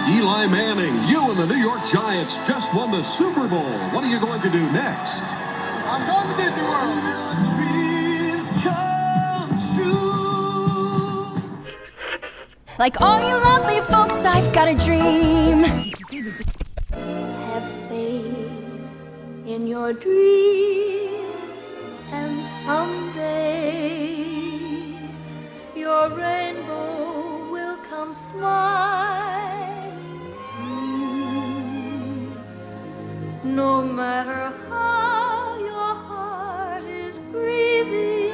Eli Manning, you and the New York Giants just won the Super Bowl. What are you going to do next? I'm going to Disney World. Dreams come true. Like all you lovely folks, I've got a dream. Have faith in your dreams, and someday your rainbow will come smiling through. No matter how your heart is grieving,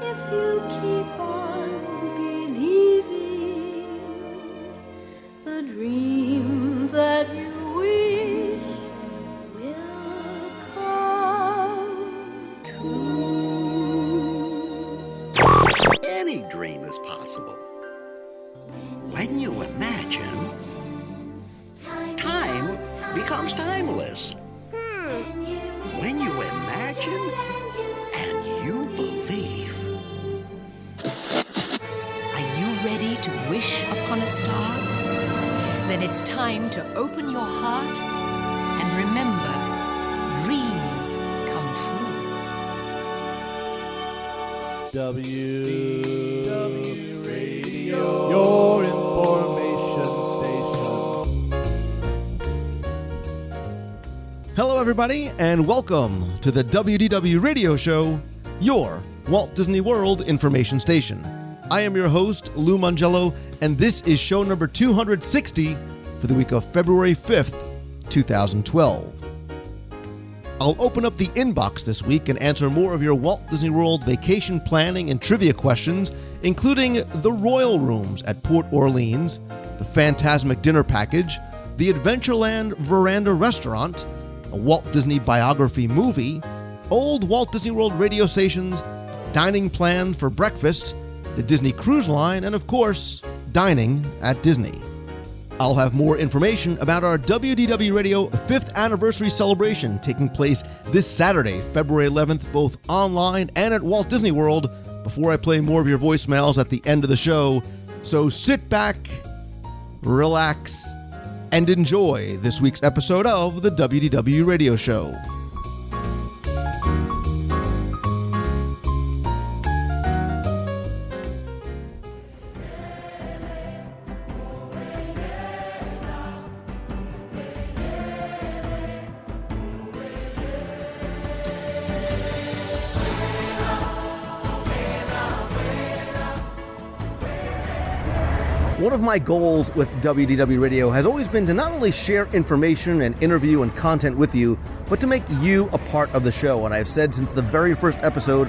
if you keep on believing, the dream that you wish will come true. Any dream is possible. When you imagine, time becomes timeless. When you imagine and you believe. Are you ready to wish upon a star? Then it's time to open your heart and remember, dreams come true. WDW Radio, your information station. Hello, everybody, and welcome to the WDW Radio Show, your Walt Disney World information station. I am your host, Lou Mangello, and this is show number 260 for the week of February 5th, 2012. I'll open up the inbox this week and answer more of your Walt Disney World vacation planning and trivia questions, including the Royal Rooms at Port Orleans, the Fantasmic Dinner Package, the Adventureland Veranda Restaurant, a Walt Disney biography movie, old Walt Disney World radio stations, dining plan for breakfast, the Disney Cruise Line, and of course, dining at Disney. I'll have more information about our WDW Radio 5th anniversary celebration taking place this Saturday, February 11th, both online and at Walt Disney World, before I play more of your voicemails at the end of the show. So sit back, relax, and enjoy this week's episode of the WDW Radio Show. One of my goals with WDW Radio has always been to not only share information and interview and content with you, but to make you a part of the show. And I've said since the very first episode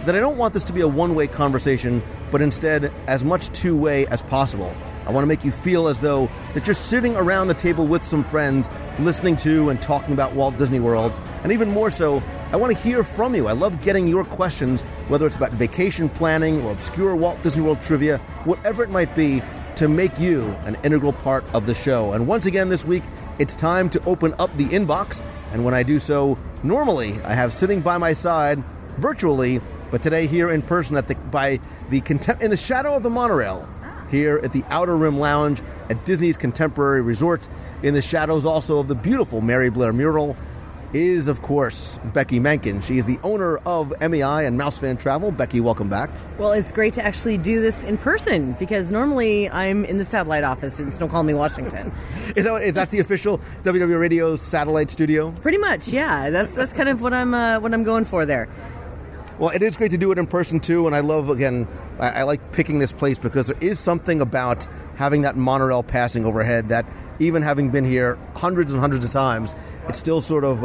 that I don't want this to be a one-way conversation, but instead as much two-way as possible. I want to make you feel as though that you're sitting around the table with some friends, listening to and talking about Walt Disney World. And even more so, I want to hear from you. I love getting your questions, whether it's about vacation planning or obscure Walt Disney World trivia, whatever it might be, to make you an integral part of the show. And once again this week, it's time to open up the inbox. And when I do so, normally I have sitting by my side, virtually, but today here in person in the shadow of the monorail, here at the Outer Rim Lounge at Disney's Contemporary Resort, in the shadows also of the beautiful Mary Blair mural, is, of course, Becky Menken. She is the owner of MEI and Mouse Fan Travel. Becky, welcome back. Well, it's great to actually do this in person, because normally I'm in the satellite office in Snoqualmie, Washington. Is that's the official WDW Radio satellite studio? Pretty much, yeah. That's kind of what I'm going for there. Well, it is great to do it in person, too, and I love, again, I like picking this place because there is something about having that monorail passing overhead that, even having been here hundreds and hundreds of times, it still sort of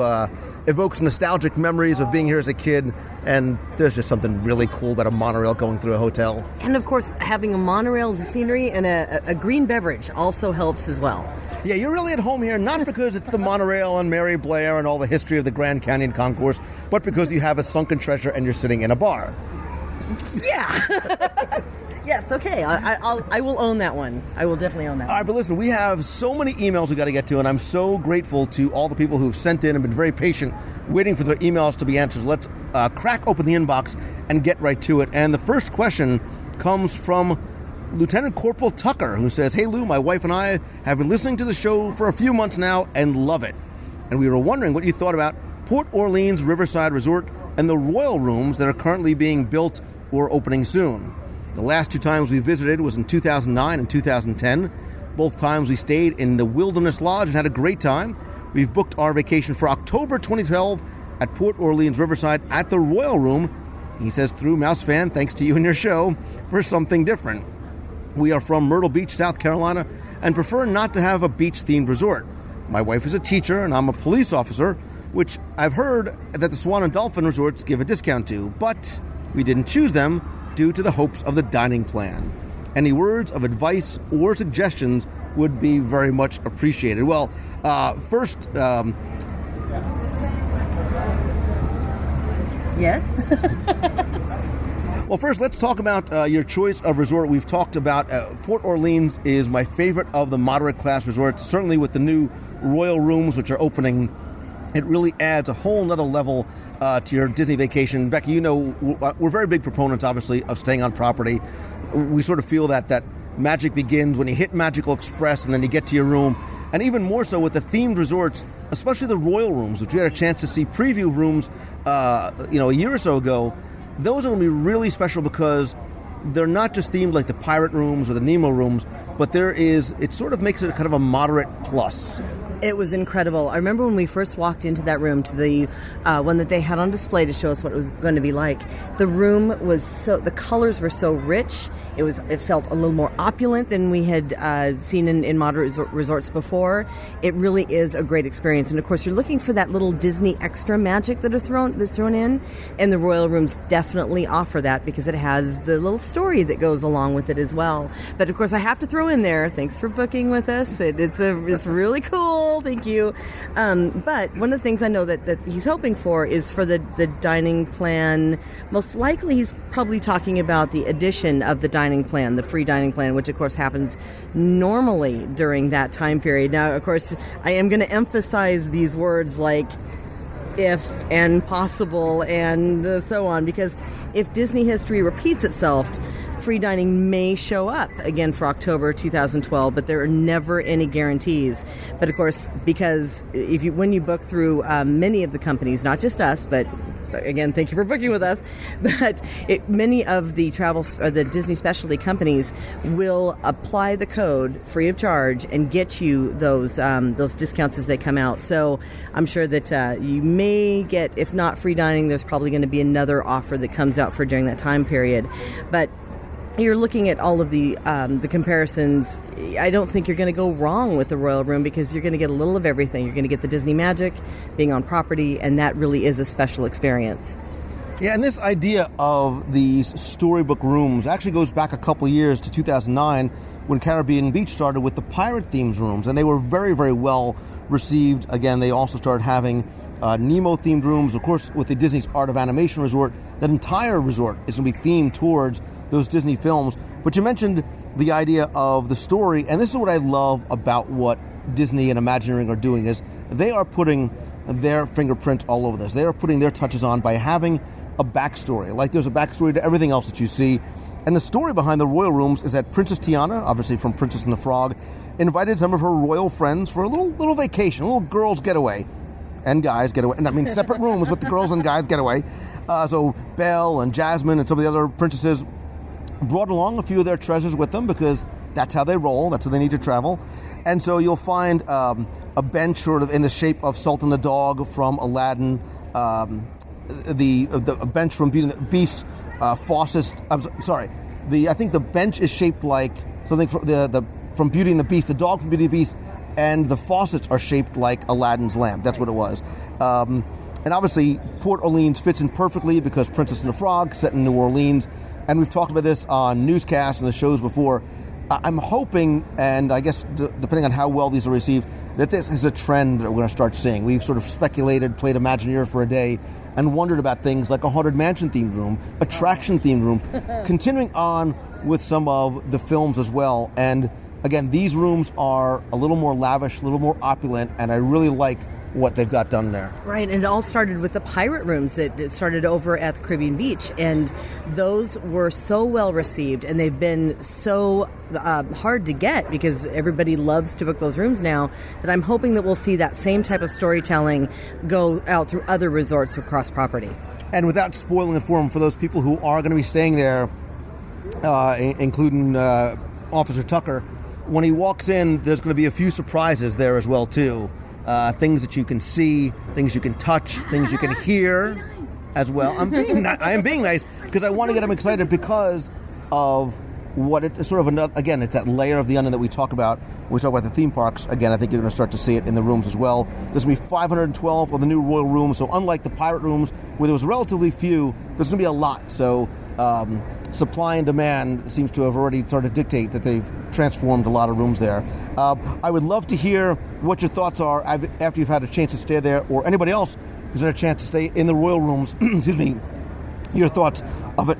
evokes nostalgic memories of being here as a kid, and there's just something really cool about a monorail going through a hotel. And, of course, having a monorail scenery and a green beverage also helps as well. Yeah, you're really at home here, not because it's the monorail and Mary Blair and all the history of the Grand Canyon Concourse, but because you have a sunken treasure and you're sitting in a bar. Yeah. Yes, okay. I will own that one. I will definitely own that one. All right, but listen, we have so many emails we got to get to, and I'm so grateful to all the people who've sent in and been very patient, waiting for their emails to be answered. Let's crack open the inbox and get right to it. And the first question comes from Lieutenant Corporal Tucker, who says, "Hey Lou, my wife and I have been listening to the show for a few months now and love it. And we were wondering what you thought about Port Orleans Riverside Resort and the Royal Rooms that are currently being built or opening soon. The last 2 times we visited was in 2009 and 2010. Both times we stayed in the Wilderness Lodge and had a great time. We've booked our vacation for October 2012 at Port Orleans Riverside at the Royal Room." He says, "Through Mouse Fan, thanks to you and your show, for something different. We are from Myrtle Beach, South Carolina, and prefer not to have a beach-themed resort. My wife is a teacher and I'm a police officer, which I've heard that the Swan and Dolphin resorts give a discount to, but we didn't choose them due to the hopes of the dining plan. Any words of advice or suggestions would be very much appreciated." Well, first... Yes? Well, first, let's talk about your choice of resort. We've talked about Port Orleans is my favorite of the moderate class resorts. Certainly with the new Royal Rooms, which are opening, it really adds a whole nother level to your Disney vacation. Becky, you know, we're very big proponents, obviously, of staying on property. We sort of feel that magic begins when you hit Magical Express and then you get to your room. And even more so with the themed resorts, especially the Royal Rooms, which we had a chance to see preview rooms, a year or so ago. Those are going to be really special because they're not just themed like the Pirate Rooms or the Nemo Rooms, but it sort of makes it kind of a moderate plus. It was incredible. I remember when we first walked into that room, to the one that they had on display to show us what it was going to be like. The room was the colors were so rich. It felt a little more opulent than we had seen in moderate resorts before. It really is a great experience. And of course, you're looking for that little Disney extra magic that's thrown in. And the Royal Rooms definitely offer that because it has the little story that goes along with it as well. But of course, I have to throw in there, thanks for booking with us. It's really cool. Thank you. But one of the things I know that he's hoping for is for the dining plan. Most likely, he's probably talking about the addition of the dining plan, the free dining plan, which of course happens normally during that time period. Now, of course, I am going to emphasize these words like if and possible and so on, because if Disney history repeats itself, free dining may show up again for October 2012, but there are never any guarantees. But of course, because when you book through many of the companies, not just us, but again, thank you for booking with us. But many of the the Disney specialty companies will apply the code free of charge and get you those discounts as they come out. So I'm sure that you may get, if not free dining, there's probably going to be another offer that comes out for during that time period. But you're looking at all of the comparisons. I don't think you're going to go wrong with the Royal Room because you're going to get a little of everything. You're going to get the Disney magic, being on property, and that really is a special experience. Yeah, and this idea of these storybook rooms actually goes back a couple years to 2009 when Caribbean Beach started with the pirate themed rooms, and they were very, very well received. Again, they also started having Nemo-themed rooms. Of course, with the Disney's Art of Animation Resort, that entire resort is going to be themed towards those Disney films. But you mentioned the idea of the story, and this is what I love about what Disney and Imagineering are doing, is they are putting their fingerprint all over this. They are putting their touches on by having a backstory. Like there's a backstory to everything else that you see. And the story behind the Royal Rooms is that Princess Tiana, obviously from Princess and the Frog, invited some of her royal friends for a little vacation, a little girls' getaway. And guys getaway. And I mean separate rooms with the girls and guys getaway. So Belle and Jasmine and some of the other princesses brought along a few of their treasures with them because that's how they roll. That's how they need to travel. And so you'll find a bench sort of in the shape of Sultan the Dog from Aladdin, the bench from Beauty and the Beast, faucets. I think the bench is shaped like something from Beauty and the Beast. The dog from Beauty and the Beast, and the faucets are shaped like Aladdin's lamp. That's what it was. And obviously, Port Orleans fits in perfectly because Princess and the Frog set in New Orleans. And we've talked about this on newscasts and the shows before. I'm hoping, and I guess depending on how well these are received, that this is a trend that we're going to start seeing. We've sort of speculated, played Imagineer for a day, and wondered about things like a Haunted Mansion themed room, attraction themed room, continuing on with some of the films as well. And again, these rooms are a little more lavish, a little more opulent, and I really like what they've got done there. Right, and it all started with the pirate rooms. It started over at the Caribbean Beach, and those were so well received, and they've been so hard to get because everybody loves to book those rooms now, that I'm hoping that we'll see that same type of storytelling go out through other resorts across property. And without spoiling it for them, for those people who are going to be staying there, including Officer Tucker, when he walks in, there's going to be a few surprises there as well, too. Things that you can see, things you can touch, things you can hear as well. I am being nice because I want to get them excited because of what it's sort of another, again, it's that layer of the onion that we talk about when we talk about the theme parks. Again, I think you're going to start to see it in the rooms as well. There's going to be 512 of the new Royal rooms, so unlike the pirate rooms where there was relatively few, there's going to be a lot. So supply and demand seems to have already started to dictate that they've transformed a lot of rooms there. I would love to hear what your thoughts are after you've had a chance to stay there, or anybody else who's had a chance to stay in the Royal rooms, excuse me, your thoughts of it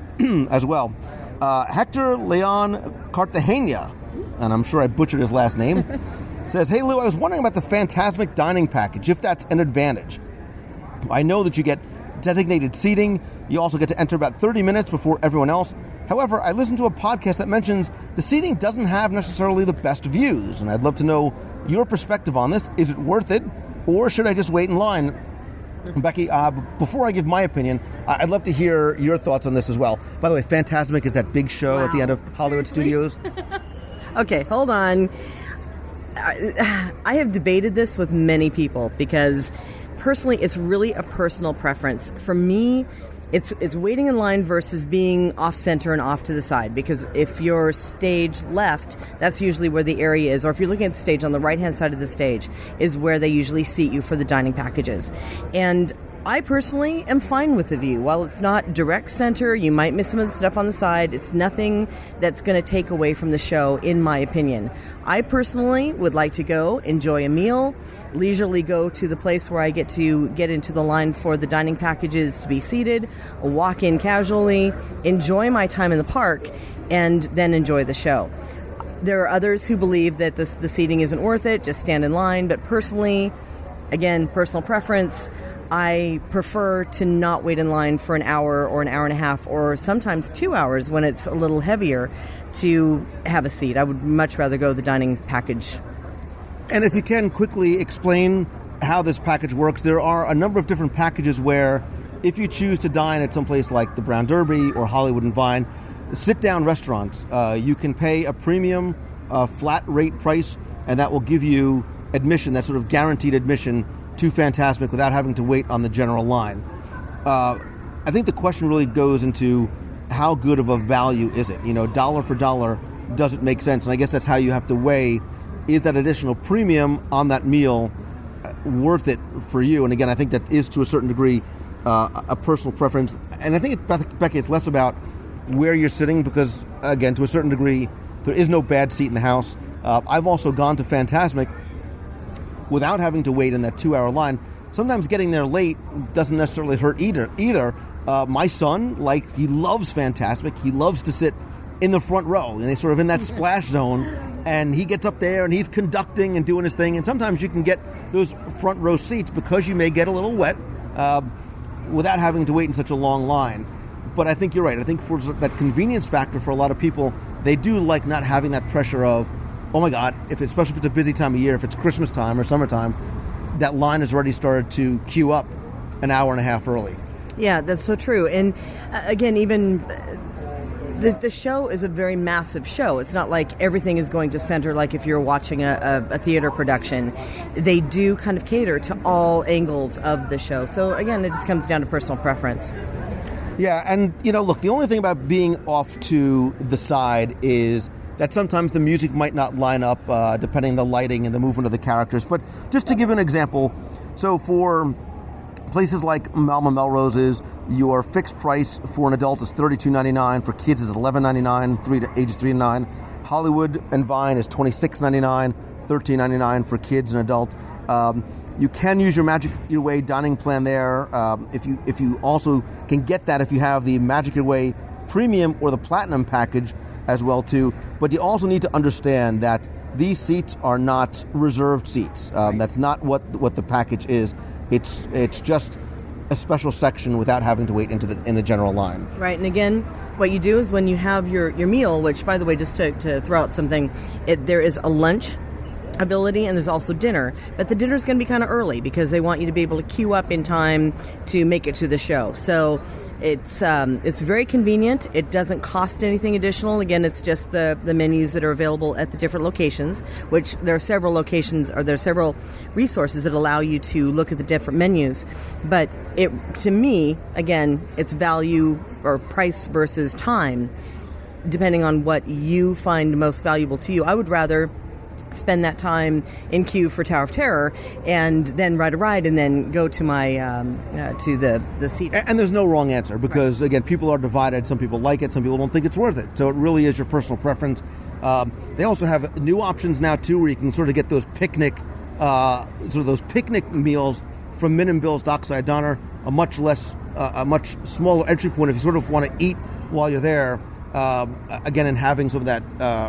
as well. Hector Leon Cartagena, and I'm sure I butchered his last name, says, "Hey Lou, I was wondering about the Fantasmic dining package, if that's an advantage. I know that you get designated seating. You also get to enter about 30 minutes before everyone else. However, I listened to a podcast that mentions the seating doesn't have necessarily the best views, and I'd love to know your perspective on this. Is it worth it, or should I just wait in line?" Becky, before I give my opinion, I'd love to hear your thoughts on this as well. By the way, Fantasmic is that big show at the end of Hollywood Studios. Okay, hold on. I have debated this with many people because personally it's really a personal preference. For me, it's waiting in line versus being off center and off to the side, because if you're stage left, that's usually where the area is, or if you're looking at the stage on the right hand side of the stage is where they usually seat you for the dining packages. And I personally am fine with the view. While it's not direct center, you might miss some of the stuff on the side. It's nothing that's going to take away from the show, in my opinion. I personally would like to go enjoy a meal, leisurely go to the place where I get to get into the line for the dining packages to be seated, walk in casually, enjoy my time in the park, and then enjoy the show. There are others who believe that the seating isn't worth it, just stand in line, but personally, again, personal preference, I prefer to not wait in line for an hour or an hour and a half or sometimes 2 hours when it's a little heavier to have a seat. I would much rather go the dining package. And if you can quickly explain how this package works, there are a number of different packages where if you choose to dine at some place like the Brown Derby or Hollywood and Vine, sit-down restaurants, you can pay a premium flat rate price, and that will give you admission, that sort of guaranteed admission to Fantasmic without having to wait on the general line. I think the question really goes into how good of a value is it? You know, dollar for dollar, does it make sense? And I guess that's how you have to weigh, is that additional premium on that meal worth it for you? And again, I think that is to a certain degree a personal preference. And I think, Becky, it's less about where you're sitting because, again, to a certain degree, there is no bad seat in the house. I've also gone to Fantasmic without having to wait in that 2-hour line. Sometimes getting there late doesn't necessarily hurt either. My son, he loves Fantasmic. He loves to sit in the front row, and they sort of in that splash zone, and he gets up there and he's conducting and doing his thing, and sometimes you can get those front row seats because you may get a little wet without having to wait in such a long line. But I think you're right. I think for that convenience factor for a lot of people, they do like not having that pressure of, oh my God, especially if it's a busy time of year, if it's Christmas time or summertime, that line has already started to queue up an hour and a half early. Yeah, that's so true. And again, even the show is a very massive show. It's not like everything is going to center like if you're watching a theater production. They do kind of cater to all angles of the show. So again, it just comes down to personal preference. Yeah, and look, the only thing about being off to the side is that sometimes the music might not line up depending on the lighting and the movement of the characters. But just to give an example, so for places like Malma Melrose's, your fixed price for an adult is $32.99. For kids is $11.99, ages 3 to 9. Hollywood and Vine is $26.99, $13.99 for kids and adult. You can use your Magic Your Way dining plan there. If you also can get that if you have the Magic Your Way Premium or the Platinum package as well too. But you also need to understand that these seats are not reserved seats. That's not what the package is. It's just a special section without having to wait in the general line. Right, and again, what you do is when you have your meal, which, by the way, just to throw out something, there is a lunch ability and there's also dinner, but the dinner's going to be kind of early because they want you to be able to queue up in time to make it to the show. So it's very convenient. It doesn't cost anything additional. Again, it's just the menus that are available at the different locations, which there are several locations, or there are several resources that allow you to look at the different menus. But to me, again, it's value or price versus time, depending on what you find most valuable to you. I would rather spend that time in queue for Tower of Terror and then ride a ride and then go to my to the seat. And there's no wrong answer because, again, people are divided. Some people like it. Some people don't think it's worth it. So it really is your personal preference. They also have new options now, too, where you can sort of get those picnic meals from Min and Bill's Dockside Diner, a much smaller entry point if you sort of want to eat while you're there. Again, and having some of that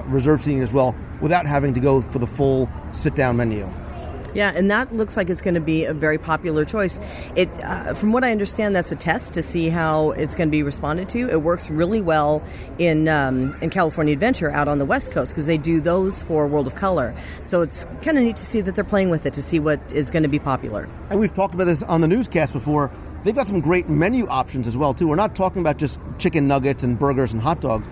reserved seating as well without having to go for the full sit-down menu. Yeah, and that looks like it's going to be a very popular choice. From what I understand, that's a test to see how it's going to be responded to. It works really well in California Adventure out on the West Coast because they do those for World of Color. So it's kind of neat to see that they're playing with it to see what is going to be popular. And we've talked about this on the newscast before. They've got some great menu options as well, too. We're not talking about just chicken nuggets and burgers and hot dogs.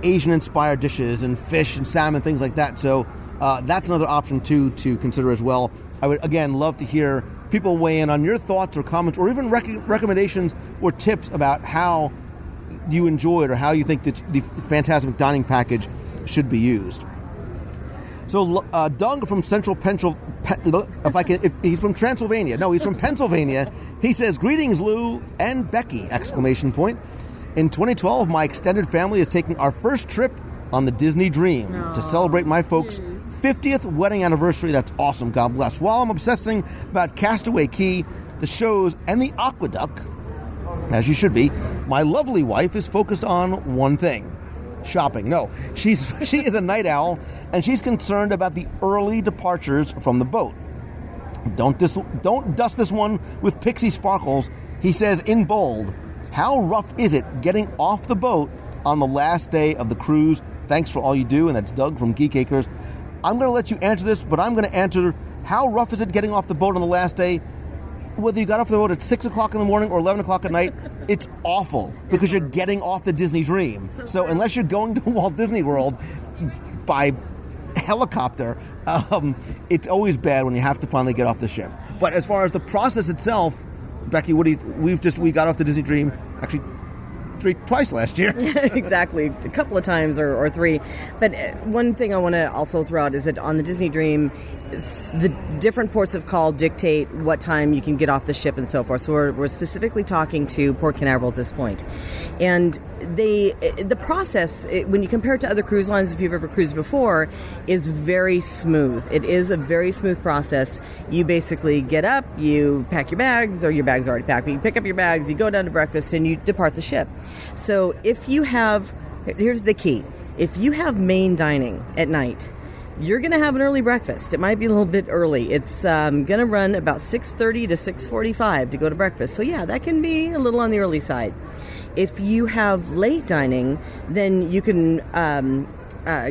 Asian-inspired dishes and fish and salmon, things like that. So that's another option, too, to consider as well. I would, again, love to hear people weigh in on your thoughts or comments or even recommendations or tips about how you enjoyed or how you think that the Fantasmic Dining Package should be used. So Doug from Central if he's from Transylvania. No, he's from Pennsylvania. He says, "Greetings, Lou and Becky!" ! In 2012, my extended family is taking our first trip on the Disney Dream to celebrate my folks' 50th wedding anniversary. That's awesome. God bless. While I'm obsessing about Castaway Cay, the shows, and the Aqueduct, as you should be, my lovely wife is focused on one thing. Shopping. No, she is a night owl, and she's concerned about the early departures from the boat. Don't dust this one with pixie sparkles. He says in bold, "How rough is it getting off the boat on the last day of the cruise? Thanks for all you do." And that's Doug from Geek Acres. I'm going to let you answer this, but I'm going to answer, how rough is it getting off the boat on the last day? Whether you got off the boat at 6 o'clock in the morning or 11 o'clock at night, it's awful because you're getting off the Disney Dream. So unless you're going to Walt Disney World by helicopter, it's always bad when you have to finally get off the ship. But as far as the process itself, Becky, we got off the Disney Dream actually twice last year. Exactly, a couple of times or three. But one thing I want to also throw out is that on the Disney Dream, the different ports of call dictate what time you can get off the ship and so forth. So we're specifically talking to Port Canaveral at this point. And the process, when you compare it to other cruise lines, if you've ever cruised before, is very smooth. It is a very smooth process. You basically get up, you pack your bags, or your bags are already packed, but you pick up your bags, you go down to breakfast, and you depart the ship. So here's the key. If you have main dining at night, you're going to have an early breakfast. It might be a little bit early. It's going to run about 6:30 to 6:45 to go to breakfast. So yeah, that can be a little on the early side. If you have late dining, then you can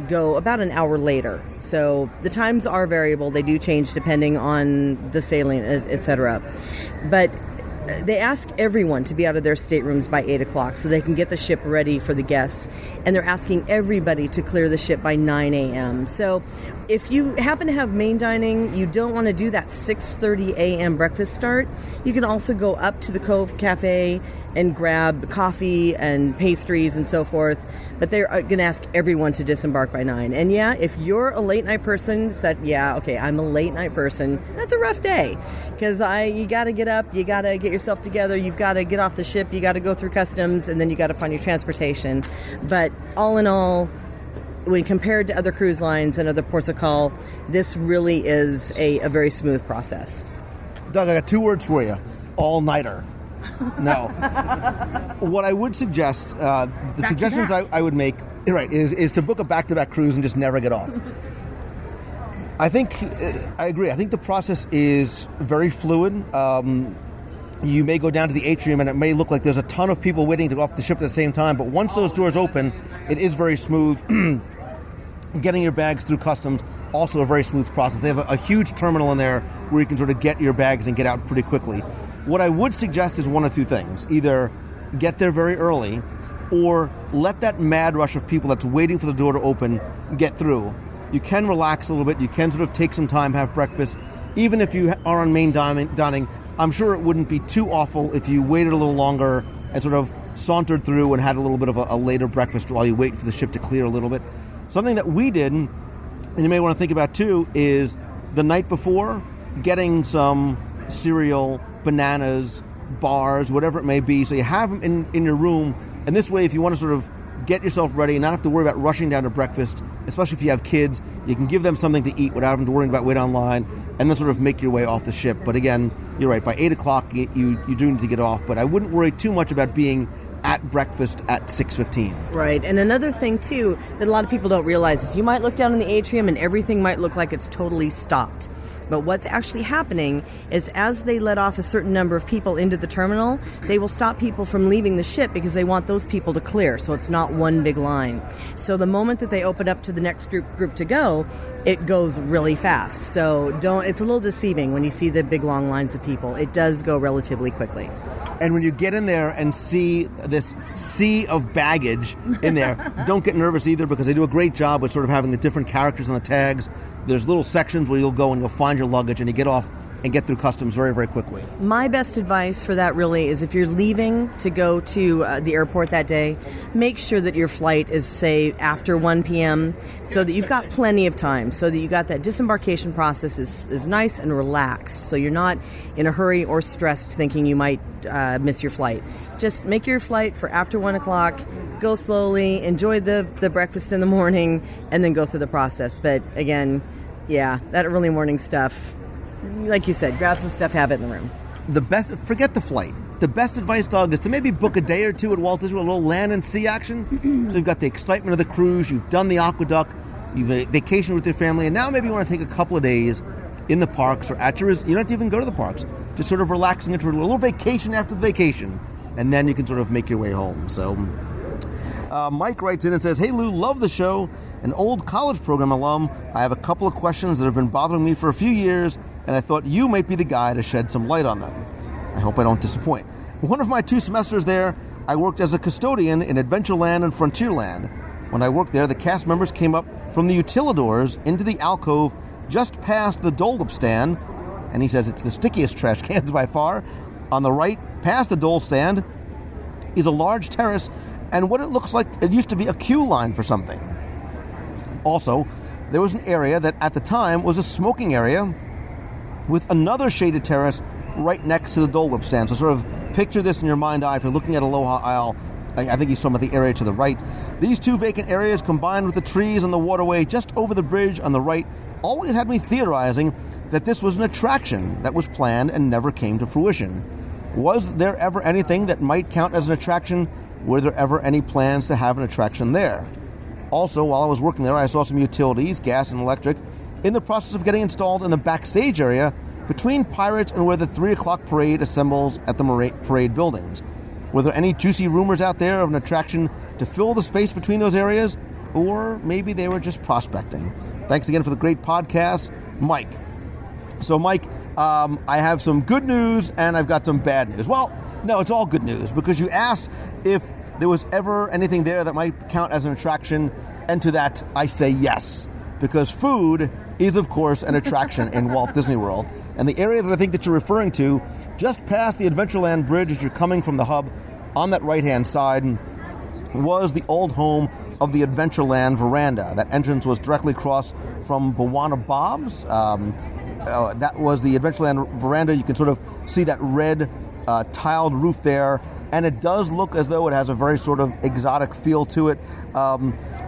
go about an hour later. So the times are variable. They do change depending on the sailing, etc. But they ask everyone to be out of their staterooms by 8 o'clock so they can get the ship ready for the guests. And they're asking everybody to clear the ship by 9 a.m. So if you happen to have main dining, you don't want to do that 6:30 a.m. breakfast start, you can also go up to the Cove Cafe and grab coffee and pastries and so forth. But they're going to ask everyone to disembark by 9. And yeah, if you're a late night person, I'm a late night person, that's a rough day. Because you got to get up, you got to get yourself together, you've got to get off the ship, you got to go through customs, and then you got to find your transportation. But all in all, when compared to other cruise lines and other ports of call, this really is a very smooth process. Doug, I got 2 words for you. All-nighter. No. What I would suggest, suggestions I would make, right, is to book a back-to-back cruise and just never get off. I think I agree. I think the process is very fluid. You may go down to the atrium and it may look like there's a ton of people waiting to go off the ship at the same time, but once those doors open, it is very smooth. Getting your bags through customs, also a very smooth process. They have a huge terminal in there where you can sort of get your bags and get out pretty quickly. What I would suggest is one of two things. Either get there very early or let that mad rush of people that's waiting for the door to open get through. You can relax a little bit. You can sort of take some time, have breakfast. Even if you are on main dining, I'm sure it wouldn't be too awful if you waited a little longer and sort of sauntered through and had a little bit of a later breakfast while you wait for the ship to clear a little bit. Something that we did, and you may want to think about too, is the night before, getting some cereal, bananas, bars, whatever it may be, so you have them in your room. And this way, if you want to sort of get yourself ready and not have to worry about rushing down to breakfast, especially if you have kids, you can give them something to eat without having to worry about wait online, and then sort of make your way off the ship. But again, you're right, by 8 o'clock, you do need to get off. But I wouldn't worry too much about being at breakfast at 6:15. Right, and another thing too that a lot of people don't realize is you might look down in the atrium and everything might look like it's totally stopped. But what's actually happening is as they let off a certain number of people into the terminal, they will stop people from leaving the ship because they want those people to clear, so it's not one big line. So the moment that they open up to the next group to go, it goes really fast. So it's a little deceiving when you see the big long lines of people. It does go relatively quickly. And when you get in there and see this sea of baggage in there, don't get nervous either, because they do a great job with sort of having the different characters on the tags. There's little sections where you'll go and you'll find your luggage and you get off and get through customs very, very quickly. My best advice for that really is if you're leaving to go to the airport that day, make sure that your flight is, say, after 1 p.m. so that you've got plenty of time, so that you got that disembarkation process is nice and relaxed, so you're not in a hurry or stressed thinking you might miss your flight. Just make your flight for after 1 o'clock, go slowly, enjoy the breakfast in the morning, and then go through the process. But again, yeah, that early morning stuff, like you said, grab some stuff, have it in the room. Forget the flight. The best advice, dog, is to maybe book a day or two at Walt Disney World, a little land and sea action. So you've got the excitement of the cruise, you've done the aqueduct, you've vacationed with your family, and now maybe you want to take a couple of days in the parks or you don't have to even go to the parks. Just sort of relaxing into a little vacation after the vacation, and then you can sort of make your way home. So Mike writes in and says, "Hey Lou, love the show. An old college program alum. I have a couple of questions that have been bothering me for a few years, and I thought you might be the guy to shed some light on them. I hope I don't disappoint. One of my 2 semesters there, I worked as a custodian in Adventureland and Frontierland. When I worked there, the cast members came up from the utilidors into the alcove just past the Dole Whip stand," and he says it's the stickiest trash cans by far. "On the right, past the Dole stand, is a large terrace and what it looks like it used to be a queue line for something. Also, there was an area that at the time was a smoking area with another shaded terrace right next to the Dole Whip stand." So sort of picture this in your mind's eye. If you're looking at Aloha Isle, I think he's talking about the area to the right. "These 2 vacant areas combined with the trees on the waterway just over the bridge on the right always had me theorizing that this was an attraction that was planned and never came to fruition. Was there ever anything that might count as an attraction? Were there ever any plans to have an attraction there? Also, while I was working there, I saw some utilities, gas and electric, in the process of getting installed in the backstage area between Pirates and where the 3 o'clock parade assembles at the parade buildings. Were there any juicy rumors out there of an attraction to fill the space between those areas? Or maybe they were just prospecting. Thanks again for the great podcast, Mike." So, Mike, I have some good news and I've got some bad news. Well, no, it's all good news, because you asked if there was ever anything there that might count as an attraction, and to that I say yes, because food is, of course, an attraction in Walt Disney World. And the area that I think that you're referring to, just past the Adventureland Bridge as you're coming from the hub, on that right-hand side, was the old home of the Adventureland veranda. That entrance was directly across from Bawana Bob's. That was the Adventureland veranda. You can sort of see that red tiled roof there, and it does look as though it has a very sort of exotic feel to it.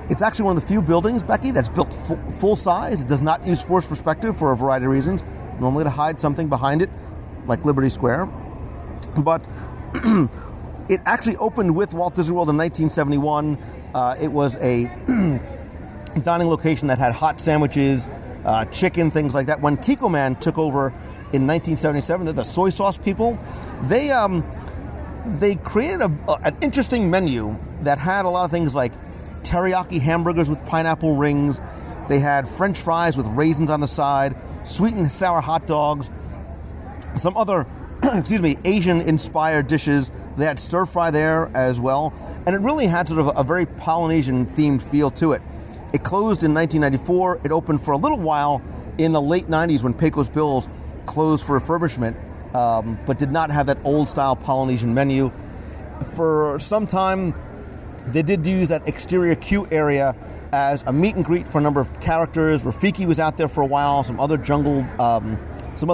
It's actually one of the few buildings, Becky, that's built full size. It does not use forced perspective for a variety of reasons, normally to hide something behind it, like Liberty Square. But it actually opened with Walt Disney World in 1971. It was a dining location that had hot sandwiches, chicken, things like that. When Kiko Man took over in 1977, they're the soy sauce people. They created an interesting menu that had a lot of things like teriyaki hamburgers with pineapple rings. They had French fries with raisins on the side, sweet and sour hot dogs, some other, Asian-inspired dishes. They had stir fry there as well, and it really had sort of a very Polynesian-themed feel to it. It closed in 1994. It opened for a little while in the late 90s when Pecos Bill's closed for refurbishment, but did not have that old-style Polynesian menu. For some time, they did use that exterior queue area as a meet and greet for a number of characters. Rafiki was out there for a while. Some other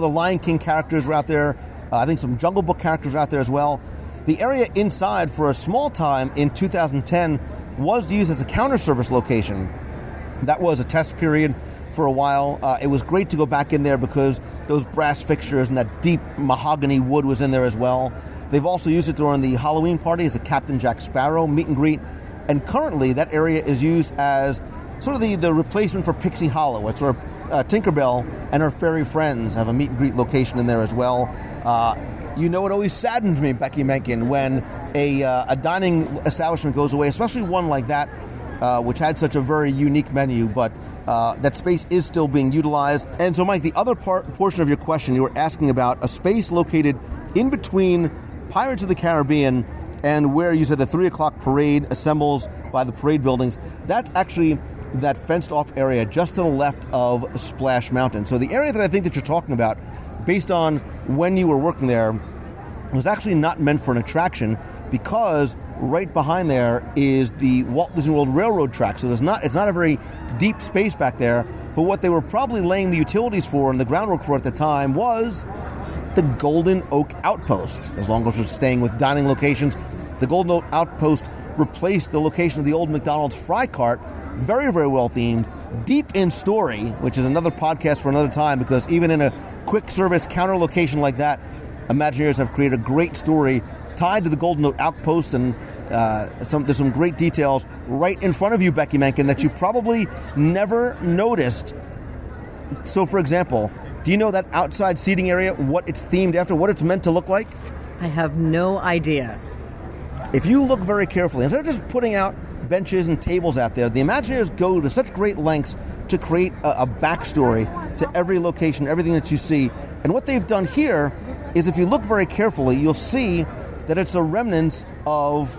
Lion King characters were out there. I think some Jungle Book characters were out there as well. The area inside, for a small time in 2010, was used as a counter service location. That was a test period for a while. It was great to go back in there because those brass fixtures and that deep mahogany wood was in there as well. They've also used it during the Halloween party as a Captain Jack Sparrow meet and greet. And currently, that area is used as sort of the replacement for Pixie Hollow. It's where Tinkerbell and her fairy friends have a meet and greet location in there as well. It always saddens me, Becky Menken, when a dining establishment goes away, especially one like that, which had such a very unique menu, but that space is still being utilized. And so, Mike, the other portion of your question, you were asking about a space located in between Pirates of the Caribbean and where you said the 3 o'clock parade assembles by the parade buildings. That's actually that fenced-off area just to the left of Splash Mountain. So the area that I think that you're talking about, based on when you were working there, was actually not meant for an attraction because right behind there is the Walt Disney World Railroad track. So it's not a very deep space back there, but what they were probably laying the utilities for and the groundwork for at the time was the Golden Oak Outpost. As long as we're staying with dining locations, the Golden Oak Outpost replaced the location of the old McDonald's fry cart. Very, very well themed, deep in story, which is another podcast for another time, because even in a quick service counter location like that, Imagineers have created a great story tied to the Golden Oak Outpost, and there's some great details right in front of you, Becky Menken, that you probably never noticed. So, for example, do you know that outside seating area, what it's themed after, what it's meant to look like? I have no idea. If you look very carefully, instead of just putting out benches and tables out there, the Imagineers go to such great lengths to create a backstory to every location, everything that you see. And what they've done here is, if you look very carefully, you'll see that it's a remnants of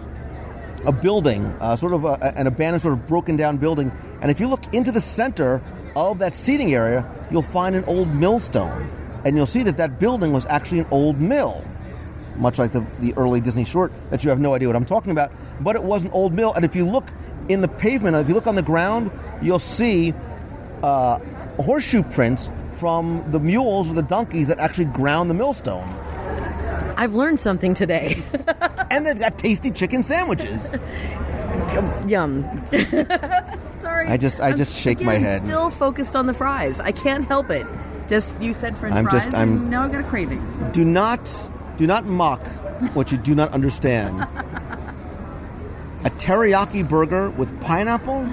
a building, sort of an abandoned, sort of broken down building. And if you look into the center of that seating area, you'll find an old millstone. And you'll see that that building was actually an old mill, much like the early Disney short that you have no idea what I'm talking about. But it was an old mill. And if you look in the pavement, if you look on the ground, you'll see horseshoe prints from the mules or the donkeys that actually ground the millstone. I've learned something today. And they've got tasty chicken sandwiches. Yum. Sorry. I just shake my head. I'm still focused on the fries. I can't help it. You said French fries, and now I've got a craving. Do not mock what you do not understand. A teriyaki burger with pineapple?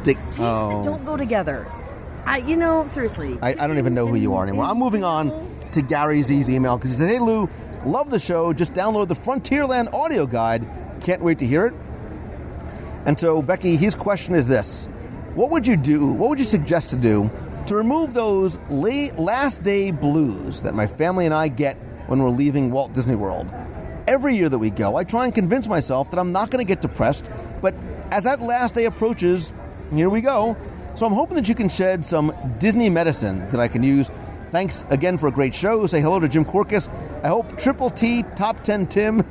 Tastes that don't go together. Seriously. I don't even know who you are anymore. I'm moving on to Gary Z's email because he said, "Hey Lou, love the show. Just download the Frontierland audio guide. Can't wait to hear it." And so, Becky, his question is this: what would you do? What would you suggest to do to remove those last day blues that my family and I get when we're leaving Walt Disney World? Every year that we go, I try and convince myself that I'm not going to get depressed, but as that last day approaches, here we go. So I'm hoping that you can shed some Disney medicine that I can use. Thanks again for a great show. Say hello to Jim Corcus. I hope Triple T Top 10 Tim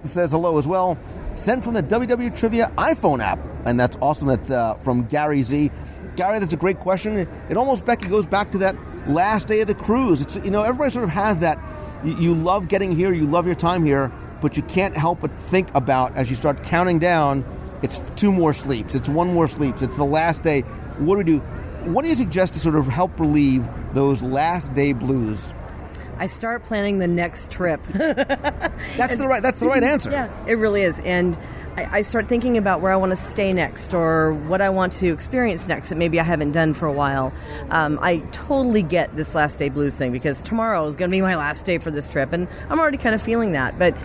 says hello as well. Sent from the WDW Trivia iPhone app. And that's awesome. That's from Gary Z. Gary, that's a great question. It almost, Becky, goes back to that last day of the cruise. It's, everybody sort of has that. You love getting here. You love your time here. But you can't help but think about, as you start counting down, it's 2 more sleeps. It's 1 more sleeps. It's the last day. What do we do? What do you suggest to sort of help relieve those last day blues? I start planning the next trip. That's the right answer. Yeah, it really is. And I start thinking about where I want to stay next or what I want to experience next that maybe I haven't done for a while. I totally get this last day blues thing because tomorrow is going to be my last day for this trip, and I'm already kind of feeling that. But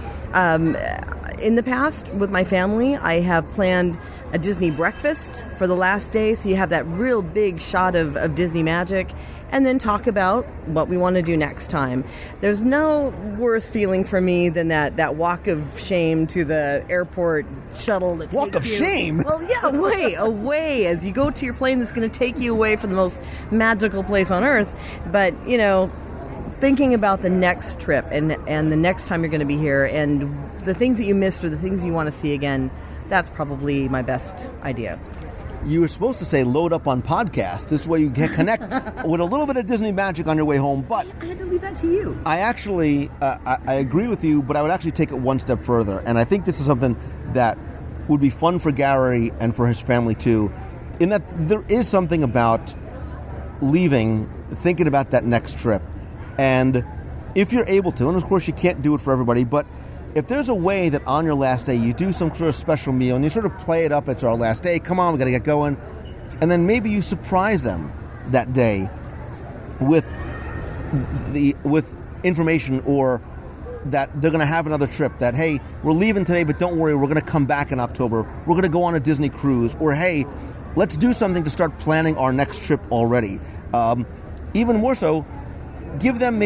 in the past, with my family, I have planned a Disney breakfast for the last day, so you have that real big shot of Disney magic, and then talk about what we want to do next time. There's no worse feeling for me than that walk of shame to the airport shuttle. That Walk of takes you, shame? Well, yeah, away as you go to your plane that's going to take you away from the most magical place on earth. But, you know, thinking about the next trip and the next time you're going to be here and the things that you missed or the things you want to see again, that's probably my best idea. You were supposed to say load up on podcast. This way you can connect with a little bit of Disney magic on your way home. But I had to leave that to you. I actually, I agree with you, but I would actually take it one step further. And I think this is something that would be fun for Gary and for his family too, in that there is something about leaving, thinking about that next trip. And if you're able to, and of course you can't do it for everybody, but if there's a way that on your last day you do some sort of special meal and you sort of play it up, it's our last day, come on, we got to get going, and then maybe you surprise them that day with information or that they're going to have another trip, that, hey, we're leaving today, but don't worry, we're going to come back in October. We're going to go on a Disney cruise. Or, hey, let's do something to start planning our next trip already. Even more so, give them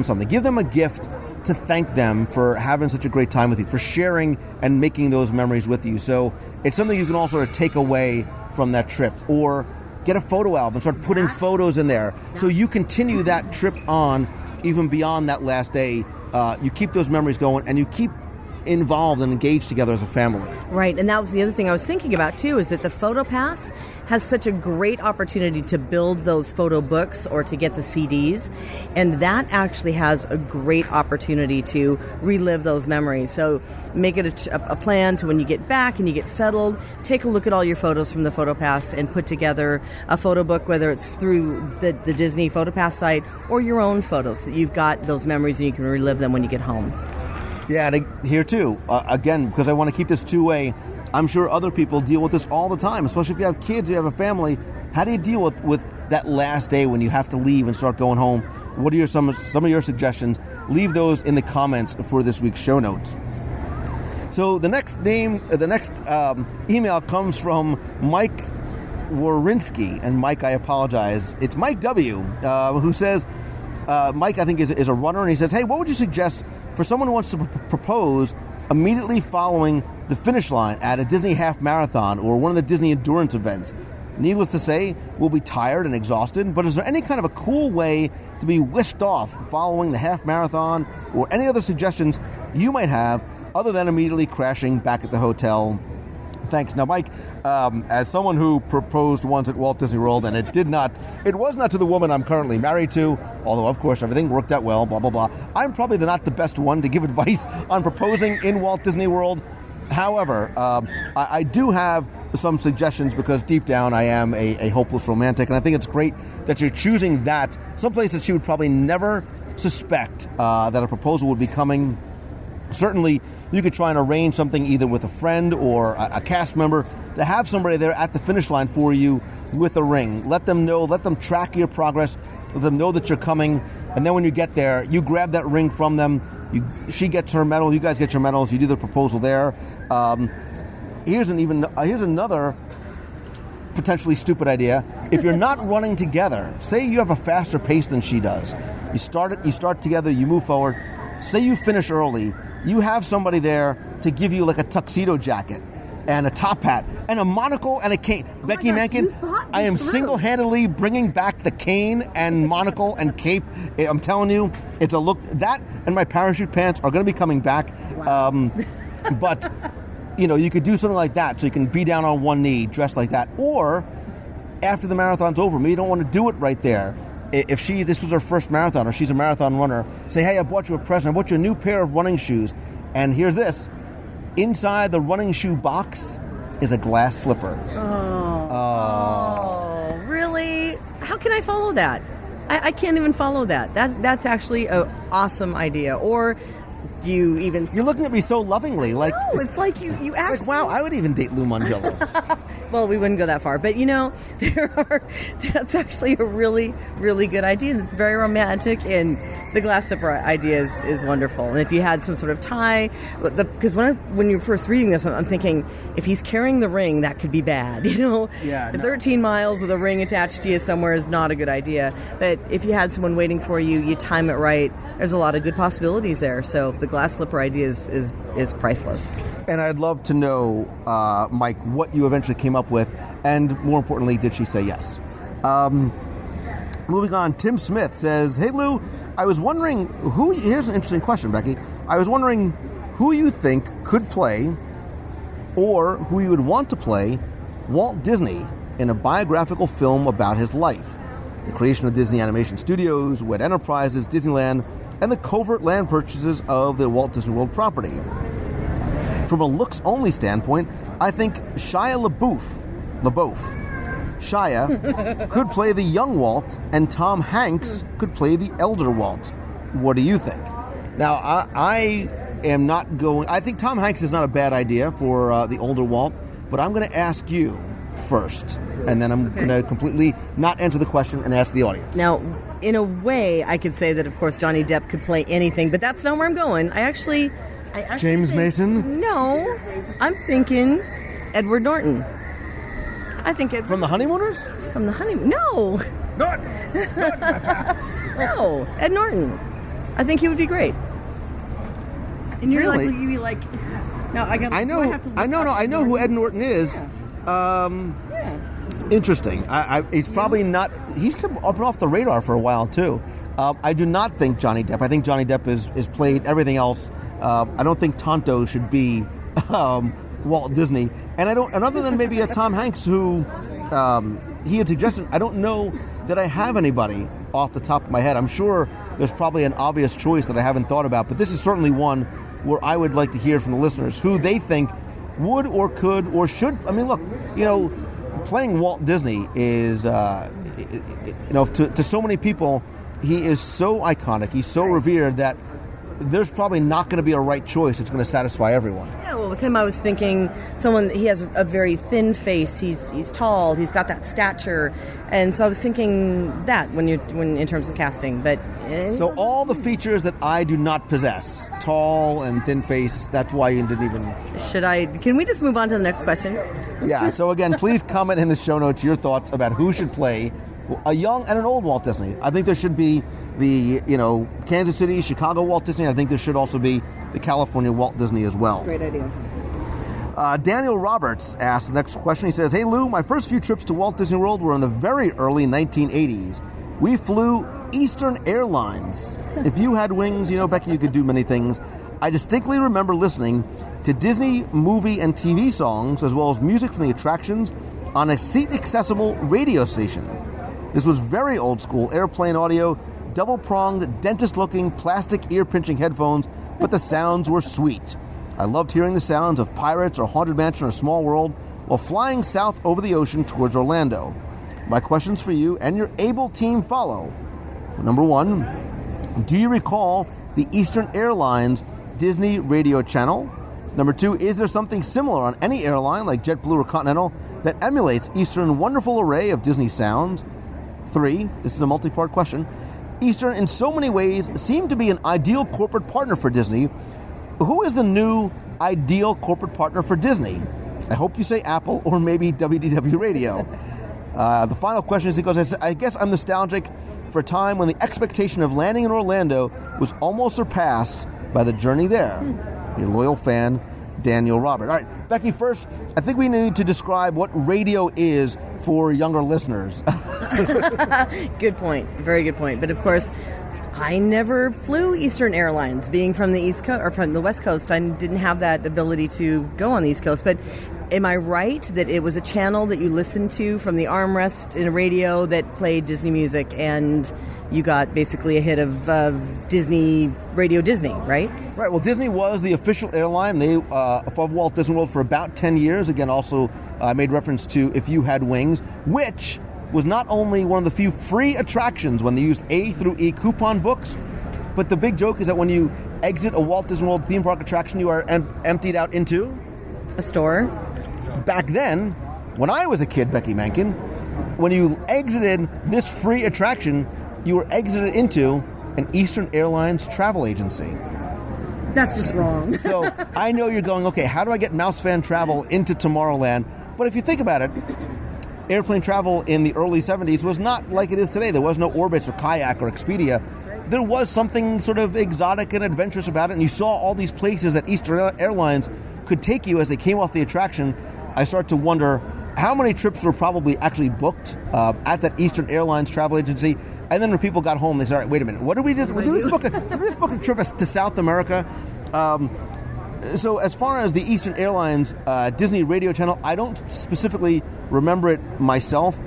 something. Give them a gift to thank them for having such a great time with you, for sharing and making those memories with you. So it's something you can also sort of take away from that trip. Or get a photo album, start putting photos in there. So you continue that trip on even beyond that last day. You keep those memories going and you keep involved and engaged together as a family. Right, and that was the other thing I was thinking about too, is that the Photo Pass has such a great opportunity to build those photo books or to get the CDs, and that actually has a great opportunity to relive those memories. So make it a plan to when you get back and you get settled, take a look at all your photos from the Photo Pass and put together a photo book, whether it's through the Disney Photo Pass site or your own photos, so you've got those memories and you can relive them when you get home. Yeah, and here too, again, because I want to keep this two-way, I'm sure other people deal with this all the time, especially if you have kids, you have a family. How do you deal with that last day when you have to leave and start going home? What are some of your suggestions? Leave those in the comments for this week's show notes. So the next email comes from Mike Warinsky, and Mike, I apologize. It's Mike W, who says, Mike, I think, is a runner, and he says, hey, what would you suggest for someone who wants to propose immediately following the finish line at a Disney half marathon or one of the Disney endurance events? Needless to say, we'll be tired and exhausted, but is there any kind of a cool way to be whisked off following the half marathon, or any other suggestions you might have other than immediately crashing back at the hotel? Thanks. Now, Mike, as someone who proposed once at Walt Disney World, and it was not to the woman I'm currently married to, although, of course, everything worked out well, blah, blah, blah. I'm probably not the best one to give advice on proposing in Walt Disney World. However, I do have some suggestions because deep down I am a hopeless romantic, and I think it's great that you're choosing that, someplace that she would probably never suspect that a proposal would be coming. Certainly, you could try and arrange something either with a friend or a cast member to have somebody there at the finish line for you with a ring. Let them know, let them track your progress, let them know that you're coming, and then when you get there, you grab that ring from them, she gets her medal, you guys get your medals, you do the proposal there. Here's another potentially stupid idea. If you're not running together, say you have a faster pace than she does, you start together, you move forward, say you finish early, you have somebody there to give you like a tuxedo jacket and a top hat and a monocle and a cane. Becky Mankin, I am single-handedly bringing back the cane and monocle and cape. I'm telling you, it's a look. That and my parachute pants are going to be coming back. Wow. But, you could do something like that so you can be down on one knee, dressed like that. Or after the marathon's over, maybe you don't want to do it right there. If this was her first marathon or she's a marathon runner, say, hey, I bought you a present. I bought you a new pair of running shoes. And here's this. Inside the running shoe box is a glass slipper. Oh, really? How can I follow that? I can't even follow that. That's actually an awesome idea. Or do you even... You're looking at me so lovingly, like... No, it's like you actually... Like, wow, I would even date Lou Mangello. Well, we wouldn't go that far, but that's actually a really, really good idea, and it's very romantic, and the glass slipper idea is wonderful. And if you had some sort of tie, because when you're first reading this, I'm thinking, if he's carrying the ring, that could be bad, Yeah, no. 13 miles with a ring attached to you somewhere is not a good idea, but if you had someone waiting for you, you time it right, there's a lot of good possibilities there, so the glass slipper idea is priceless. And I'd love to know, Mike, what you eventually came up with, and more importantly, did she say yes? Moving on, Tim Smith says, "Hey Lou, I was wondering here's an interesting question, Becky. I was wondering who you think could play, or who you would want to play, Walt Disney in a biographical film about his life. The creation of Disney Animation Studios, Wed Enterprises, Disneyland, and the covert land purchases of the Walt Disney World property. From a looks-only standpoint, I think Shia LaBeouf could play the young Walt, and Tom Hanks could play the elder Walt. What do you think?" Now, I am not going... I think Tom Hanks is not a bad idea for the older Walt, but I'm going to ask you first, and then I'm going to completely not answer the question and ask the audience. Now, in a way, I could say that, of course, Johnny Depp could play anything, but that's not where I'm going. I actually James Mason? No, I'm thinking Edward Norton. I think From The Honeymooners? From The Honeymoon? No. No, Ed Norton. I think he would be great. And you're Really? you'd be like, no, I know who Ed Norton is. Yeah. Interesting. He's probably not... He's come up and off the radar for a while, too. I do not think Johnny Depp. I think Johnny Depp is played everything else. I don't think Tonto should be Walt Disney. And other than maybe a Tom Hanks who he had suggested, I don't know that I have anybody off the top of my head. I'm sure there's probably an obvious choice that I haven't thought about, but this is certainly one where I would like to hear from the listeners who they think would or could or should. I mean, look, playing Walt Disney is, to so many people, he is so iconic, he's so revered that there's probably not going to be a right choice that's going to satisfy everyone. Yeah, well, with him, I was thinking he has a very thin face. He's tall. He's got that stature, and so I was thinking that when in terms of casting. But so all the features that I do not possess, tall and thin face. That's why you didn't even. Can we just move on to the next question? Yeah. So again, please comment in the show notes your thoughts about who should play a young and an old Walt Disney. I think there should be the Kansas City, Chicago Walt Disney. I think there should also be the California Walt Disney as well. Great idea. Daniel Roberts asked the next question. He says, "Hey Lou, my first few trips to Walt Disney World were in the very early 1980s. We flew Eastern Airlines. If you had wings, Becky, you could do many things. I distinctly remember listening to Disney movie and TV songs, as well as music from the attractions, on a seat-accessible radio station. This was very old-school airplane audio, double-pronged, dentist-looking, plastic ear-pinching headphones, but the sounds were sweet. I loved hearing the sounds of Pirates or Haunted Mansion or Small World while flying south over the ocean towards Orlando. My questions for you and your able team follow. Number 1, do you recall the Eastern Airlines Disney radio channel? Number 2, is there something similar on any airline like JetBlue or Continental that emulates Eastern's wonderful array of Disney sounds? 3, this is a multi-part question. Eastern, in so many ways, seemed to be an ideal corporate partner for Disney. Who is the new ideal corporate partner for Disney? I hope you say Apple or maybe WDW Radio. The final question is because I guess I'm nostalgic for a time when the expectation of landing in Orlando was almost surpassed by the journey there. Your loyal fan, Daniel Robert. All right, Becky, first, I think we need to describe what radio is for younger listeners. Good point. Very good point. But of course, I never flew Eastern Airlines. Being from the East Coast or from the West Coast, I didn't have that ability to go on the East Coast. But am I right that it was a channel that you listened to from the armrest in a radio that played Disney music, and you got basically a hit of Disney, Radio Disney, right? Right. Well, Disney was the official airline. They of Walt Disney World for about 10 years. Again, also made reference to If You Had Wings, which was not only one of the few free attractions when they used A through E coupon books, but the big joke is that when you exit a Walt Disney World theme park attraction, you are emptied out into? A store. Back then, when I was a kid, Becky Mankin, when you exited this free attraction, you were exited into an Eastern Airlines travel agency. That's just wrong. So I know you're going, okay, how do I get mouse fan travel into Tomorrowland? But if you think about it, airplane travel in the early 70s was not like it is today. There was no Orbitz or Kayak or Expedia. There was something sort of exotic and adventurous about it, and you saw all these places that Eastern Airlines could take you as they came off the attraction. I start to wonder how many trips were probably actually booked at that Eastern Airlines travel agency. And then when people got home, they said, all right, wait a minute, what did we do? Did we just book a trip to South America? So as far as the Eastern Airlines Disney radio channel, I don't specifically remember it myself.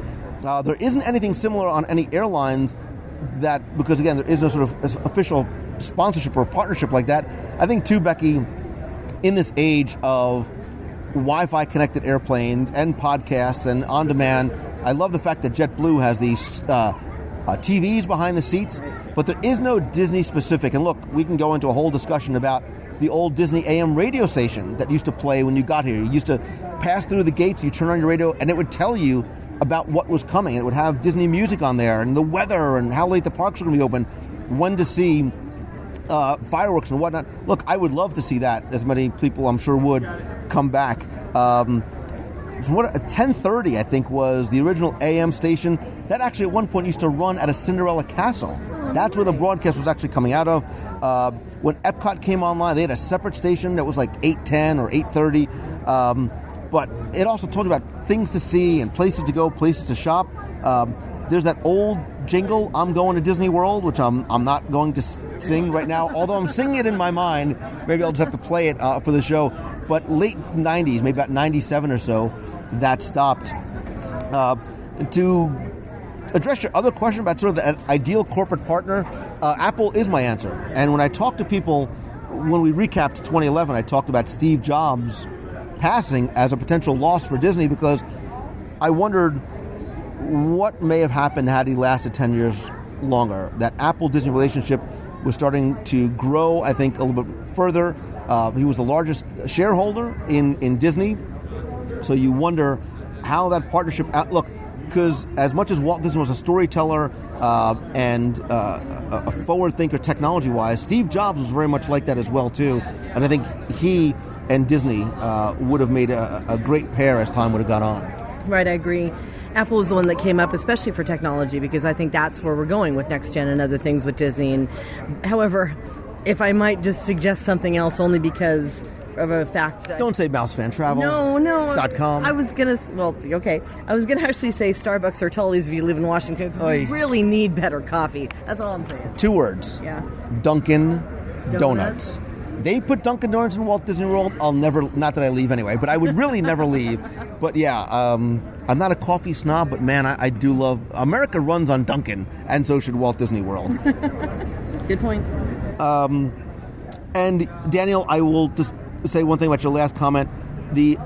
There isn't anything similar on any airlines that, because again, there is no sort of official sponsorship or partnership like that. I think too, Becky, in this age of Wi-Fi connected airplanes and podcasts and on demand, I love the fact that JetBlue has these TVs behind the seats, but there is no Disney specific. And look, we can go into a whole discussion about the old Disney AM radio station that used to play when you got here. You used to pass through the gates, you turn on your radio, and it would tell you about what was coming. It would have Disney music on there and the weather and how late the parks are going to be open, when to see fireworks and whatnot. Look, I would love to see that, as many people I'm sure would come back. 10:30, I think, was the original AM station. That actually at one point used to run at a Cinderella castle. That's where the broadcast was actually coming out of. When Epcot came online, they had a separate station that was like 8:10 or 8:30. But it also told you about things to see and places to go, places to shop. There's that old jingle, I'm going to Disney World, which I'm not going to sing right now, although I'm singing it in my mind. Maybe I'll just have to play it for the show. But late 90s, maybe about 97 or so, that stopped. To address your other question about sort of the ideal corporate partner, Apple is my answer. And when I talk to people, when we recapped 2011, I talked about Steve Jobs passing as a potential loss for Disney, because I wondered what may have happened had he lasted 10 years longer. That Apple-Disney relationship was starting to grow, I think, a little bit further. He was the largest shareholder in Disney. So you wonder how that partnership outlook, because as much as Walt Disney was a storyteller and a forward thinker technology-wise, Steve Jobs was very much like that as well, too. And I think he and Disney would have made a great pair as time would have gone on. Right, I agree. Apple was the one that came up, especially for technology, because I think that's where we're going with Next Gen and other things with Disney. And, however, if I might just suggest something else, only because of a fact. Don't say mousefan.travel. No. .com. I was going to, okay. I was going to actually say Starbucks or Tully's if you live in Washington, because we really need better coffee. That's all I'm saying. 2 words. Yeah. Dunkin' Donuts. They put Dunkin' Donuts in Walt Disney World. I'll never, not that I leave anyway, but I would really never leave. But yeah, I'm not a coffee snob, but man, I do love, America runs on Dunkin', and so should Walt Disney World. Good point. And Daniel, I will just say one thing about your last comment. The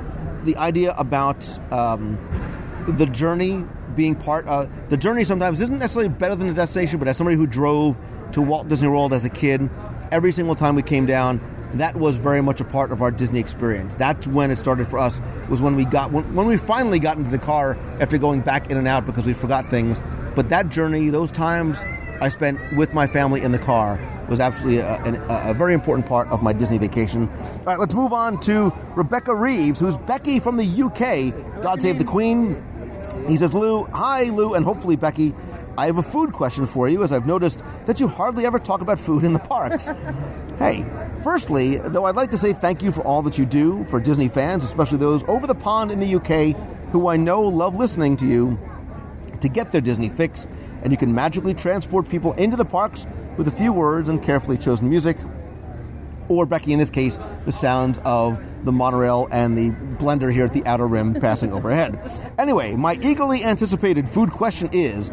idea about the journey being the journey sometimes isn't necessarily better than the destination, but as somebody who drove to Walt Disney World as a kid, every single time we came down, that was very much a part of our Disney experience. That's when it started for us, was when we finally got into the car after going back in and out because we forgot things. But that journey, those times I spent with my family in the car, was absolutely a very important part of my Disney vacation. All right, let's move on to Rebecca Reeves, who's Becky from the UK. God Save the Queen. He says, hi, Lou, and hopefully Becky, I have a food question for you, as I've noticed that you hardly ever talk about food in the parks. Hey, firstly, though, I'd like to say thank you for all that you do for Disney fans, especially those over the pond in the UK who I know love listening to you to get their Disney fix, and you can magically transport people into the parks with a few words and carefully chosen music, or, Becky, in this case, the sounds of the monorail and the blender here at the Outer Rim passing overhead. Anyway, my eagerly anticipated food question is,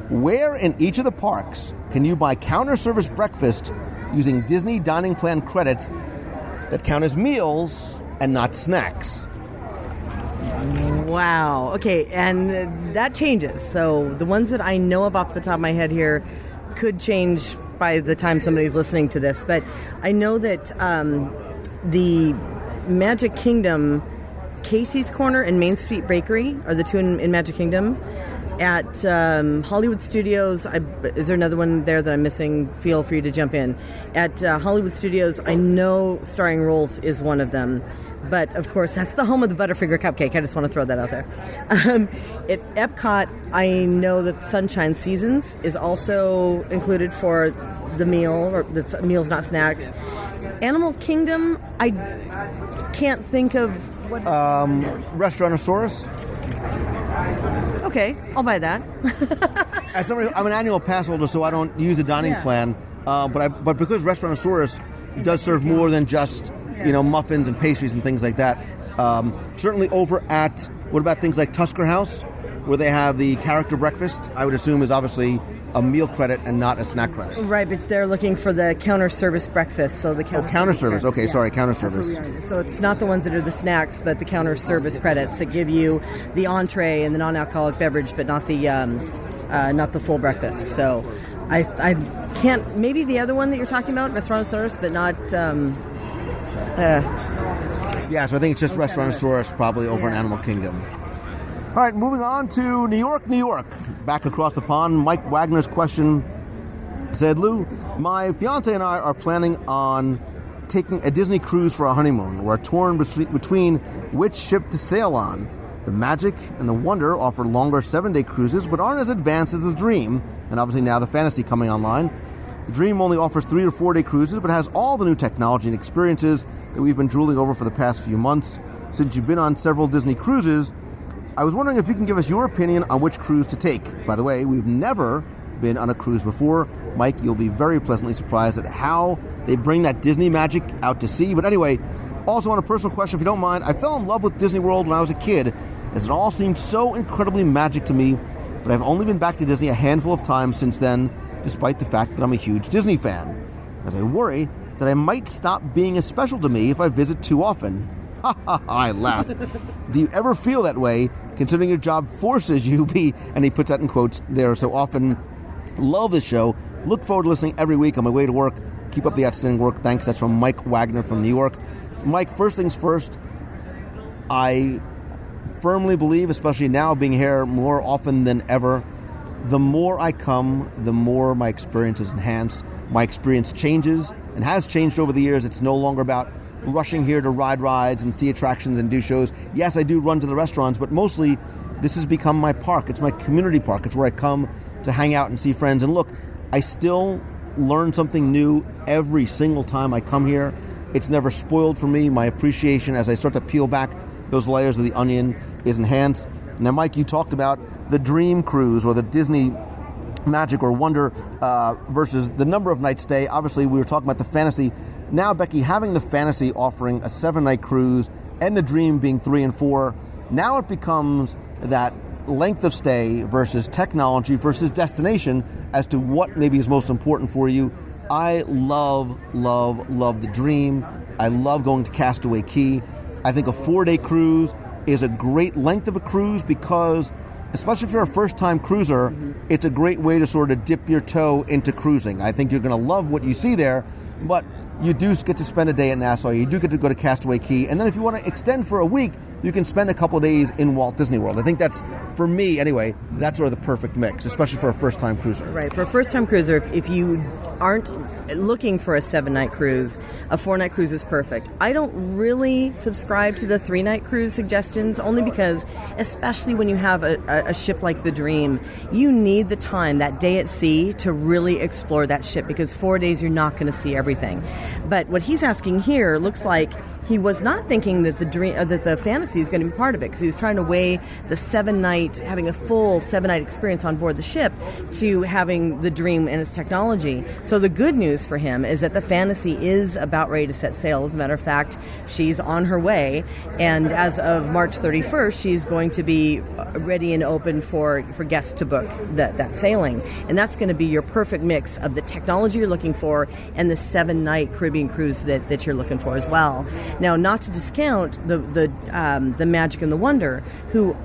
where in each of the parks can you buy counter service breakfast using Disney Dining Plan credits that count as meals and not snacks? Wow. Okay, and that changes. So the ones that I know of off the top of my head here could change by the time somebody's listening to this, but I know that the Magic Kingdom, Casey's Corner and Main Street Bakery are the two in Magic Kingdom. At Hollywood Studios, is there another one there that I'm missing? Feel free to jump in. At Hollywood Studios, I know Starring Rolls is one of them. But, of course, that's the home of the Butterfinger Cupcake. I just want to throw that out there. At Epcot, I know that Sunshine Seasons is also included for the meal, or the meals, not snacks. Animal Kingdom, I can't think of what... Restaurantosaurus. Okay, I'll buy that. As somebody, I'm an annual pass holder, so I don't use the dining plan. But because Restaurantosaurus does serve more than just muffins and pastries and things like that. Certainly over at, what about things like Tusker House, where they have the character breakfast? I would assume is obviously a meal credit and not a snack credit. Right, but they're looking for the counter service breakfast. So the counter service. Okay, sorry, counter service. So it's not the ones that are the snacks, but the counter service credits that give you the entree and the non-alcoholic beverage, but not the full breakfast. So I can't. Maybe the other one that you're talking about, Restaurantosaurus, but not. Yeah, so I think it's just Restaurantosaurus probably over in Animal Kingdom. All right, moving on to New York, New York. Back across the pond, Mike Wagner's question said, Lou, my fiance and I are planning on taking a Disney cruise for our honeymoon. We're torn between which ship to sail on. The Magic and the Wonder offer longer 7-day cruises, but aren't as advanced as the Dream, and obviously now the Fantasy coming online. The Dream only offers 3 or 4 day cruises, but has all the new technology and experiences that we've been drooling over for the past few months. Since you've been on several Disney cruises, I was wondering if you can give us your opinion on which cruise to take. By the way, we've never been on a cruise before. Mike, you'll be very pleasantly surprised at how they bring that Disney magic out to sea. But anyway, also on a personal question, if you don't mind, I fell in love with Disney World when I was a kid, as it all seemed so incredibly magic to me, but I've only been back to Disney a handful of times since then, despite the fact that I'm a huge Disney fan, as I worry that I might stop being as special to me if I visit too often. Ha ha ha, I laugh. Do you ever feel that way, considering your job forces you to be, and he puts that in quotes there so often. Love the show. Look forward to listening every week on my way to work. Keep up the outstanding work. Thanks. That's from Mike Wagner from New York. Mike, first things first, I firmly believe, especially now being here more often than ever, the more I come, the more my experience is enhanced. My experience changes and has changed over the years. It's no longer about rushing here to ride rides and see attractions and do shows. Yes, I do run to the restaurants, but mostly this has become my park. It's my community park. It's where I come to hang out and see friends. And look, I still learn something new every single time I come here. It's never spoiled for me. My appreciation as I start to peel back those layers of the onion is enhanced. Now, Mike, you talked about the Dream Cruise or the Disney Magic or Wonder versus the number of nights stay. Obviously, we were talking about the Fantasy. Now, Becky, having the Fantasy offering a 7-night cruise and the Dream being 3 and 4, now it becomes that length of stay versus technology versus destination as to what maybe is most important for you. I love, love, love the Dream. I love going to Castaway Cay. I think a 4-day cruise is a great length of a cruise because, especially if you're a first-time cruiser, it's a great way to sort of dip your toe into cruising. I think you're going to love what you see there, but you do get to spend a day at Nassau. You do get to go to Castaway Cay. And then if you want to extend for a week, you can spend a couple of days in Walt Disney World. I think that's, for me anyway, that's sort of the perfect mix, especially for a first-time cruiser. Right. For a first-time cruiser, if you aren't looking for a 7-night cruise, a 4-night cruise is perfect. I don't really subscribe to the 3-night cruise suggestions, only because, especially when you have a ship like the Dream, you need the time, that day at sea, to really explore that ship, because 4 days you're not going to see everything. But what he's asking here looks like he was not thinking that the Fantasy is going to be part of it, because he was trying to weigh the 7-night, having a full 7-night experience on board the ship, to having the Dream and its technology. So the good news for him is that the Fantasy is about ready to set sail. As a matter of fact, she's on her way, and as of March 31st, she's going to be ready and open for guests to book that sailing. And that's going to be your perfect mix of the technology you're looking for and the 7-night Caribbean cruise that you're looking for as well. Now, not to discount the Magic and the Wonder, who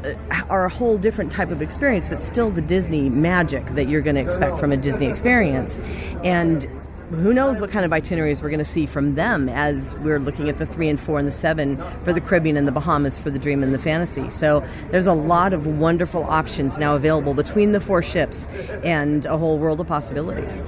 are a whole different type of experience, but still the Disney magic that you're going to expect from a Disney experience. And who knows what kind of itineraries we're going to see from them as we're looking at the 3 and 4 and the 7 for the Caribbean and the Bahamas for the Dream and the Fantasy. So there's a lot of wonderful options now available between the 4 ships and a whole world of possibilities.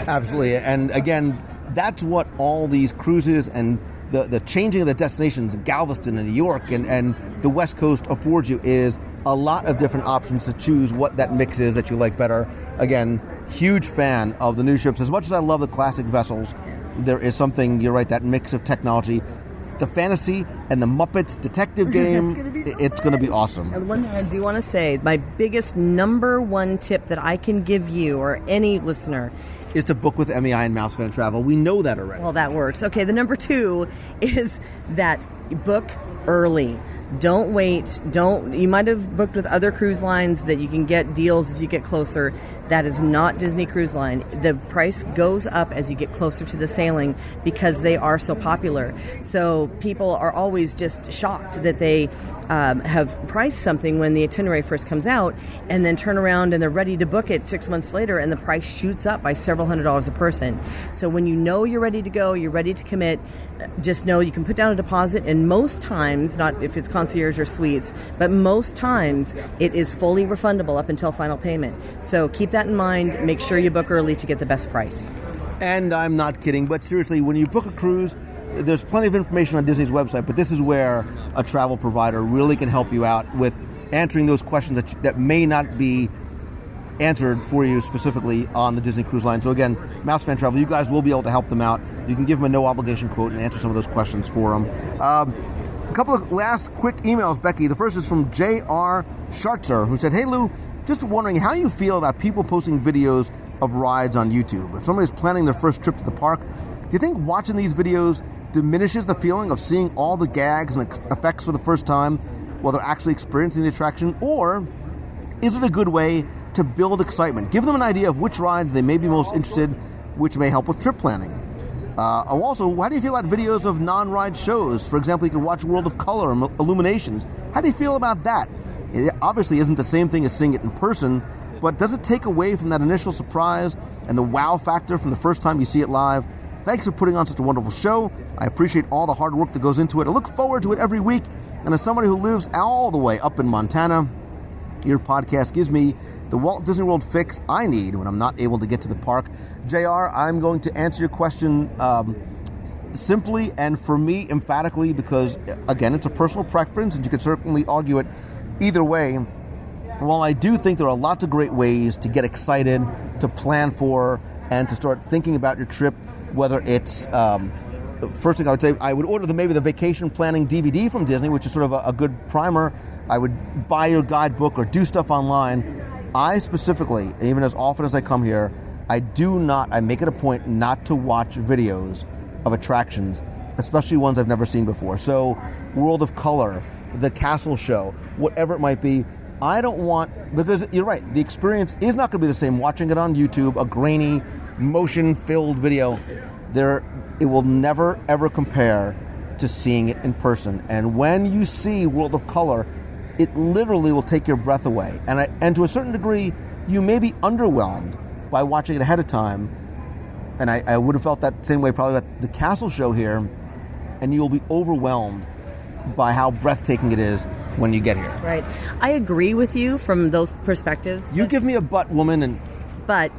Absolutely. And again, that's what all these cruises and the changing of the destinations, Galveston and New York and the West Coast affords you, is a lot of different options to choose what that mix is that you like better. Again, huge fan of the new ships. As much as I love the classic vessels, there is something, you're right, that mix of technology, the fantasy and the Muppets detective game, it's going to be awesome. And one thing I do want to say, my biggest number one tip that I can give you or any listener is to book with MEI and Mouse Fan Travel. We know that already. Well, that works. Okay, the number 2 is that book early. Don't wait. You might have booked with other cruise lines that you can get deals as you get closer. That is not Disney Cruise Line. The price goes up as you get closer to the sailing because they are so popular. So people are always just shocked that they have priced something when the itinerary first comes out and then turn around and they're ready to book it 6 months later and the price shoots up by several $100s a person. So when you know you're ready to go, you're ready to commit, just know you can put down a deposit, and most times, not if it's concierge or suites, but most times it is fully refundable up until final payment. So keep that in mind. Make sure you book early to get the best price. And I'm not kidding, but seriously, when you book a cruise, there's plenty of information on Disney's website, but this is where a travel provider really can help you out with answering those questions that may not be answered for you specifically on the Disney Cruise Line. So again, Mouse Fan Travel, you guys will be able to help them out. You can give them a no-obligation quote and answer some of those questions for them. A couple of last quick emails, Becky. The first is from J.R. Schartzer, who said, "Hey Lou, just wondering how you feel about people posting videos of rides on YouTube. If somebody's planning their first trip to the park, do you think watching these videos diminishes the feeling of seeing all the gags and effects for the first time while they're actually experiencing the attraction? Or is it a good way to build excitement? Give them an idea of which rides they may be most interested, which may help with trip planning. Also, how do you feel about videos of non-ride shows? For example, you can watch World of Color and Illuminations. How do you feel about that? It obviously isn't the same thing as seeing it in person, but does it take away from that initial surprise and the wow factor from the first time you see it live? Thanks for putting on such a wonderful show. I appreciate all the hard work that goes into it. I look forward to it every week. And as somebody who lives all the way up in Montana, your podcast gives me the Walt Disney World fix I need when I'm not able to get to the park." JR, I'm going to answer your question simply and for me emphatically because, again, it's a personal preference and you can certainly argue it either way. While I do think there are lots of great ways to get excited, to plan for, and to start thinking about your trip, whether it's, first thing I would say, I would order maybe the vacation planning DVD from Disney, which is sort of a good primer. I would buy your guidebook or do stuff online. I specifically, even as often as I come here, I make it a point not to watch videos of attractions, especially ones I've never seen before. So World of Color, the Castle Show, whatever it might be, I don't want, because you're right, the experience is not going to be the same watching it on YouTube, a grainy, motion-filled video. It will never, ever compare to seeing it in person. And when you see World of Color, it literally will take your breath away. And to a certain degree, you may be underwhelmed by watching it ahead of time. And I would have felt that same way probably about the Castle Show here. And you'll be overwhelmed by how breathtaking it is when you get here. Right. I agree with you from those perspectives. You give me a butt, woman, and... But...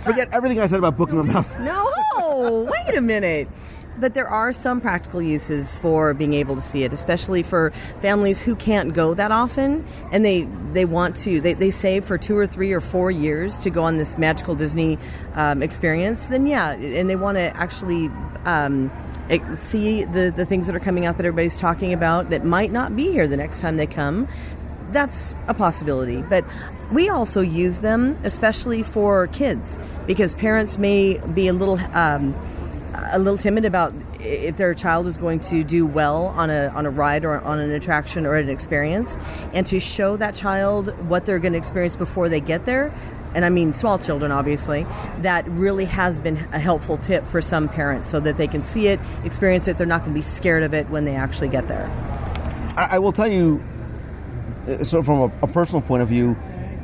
Forget everything I said about booking a mouse. No, wait a minute. But there are some practical uses for being able to see it, especially for families who can't go that often, and they want to. They save for 2 or 3 or 4 years to go on this magical Disney experience. Then yeah, and they want to actually see the things that are coming out that everybody's talking about that might not be here the next time they come. That's a possibility, but we also use them especially for kids because parents may be a little timid about if their child is going to do well on a ride or on an attraction or an experience, and to show that child what they're going to experience before they get there, and I mean small children obviously, that really has been a helpful tip for some parents so that they can see it, experience it, they're not going to be scared of it when they actually get there. I will tell you, so from a personal point of view,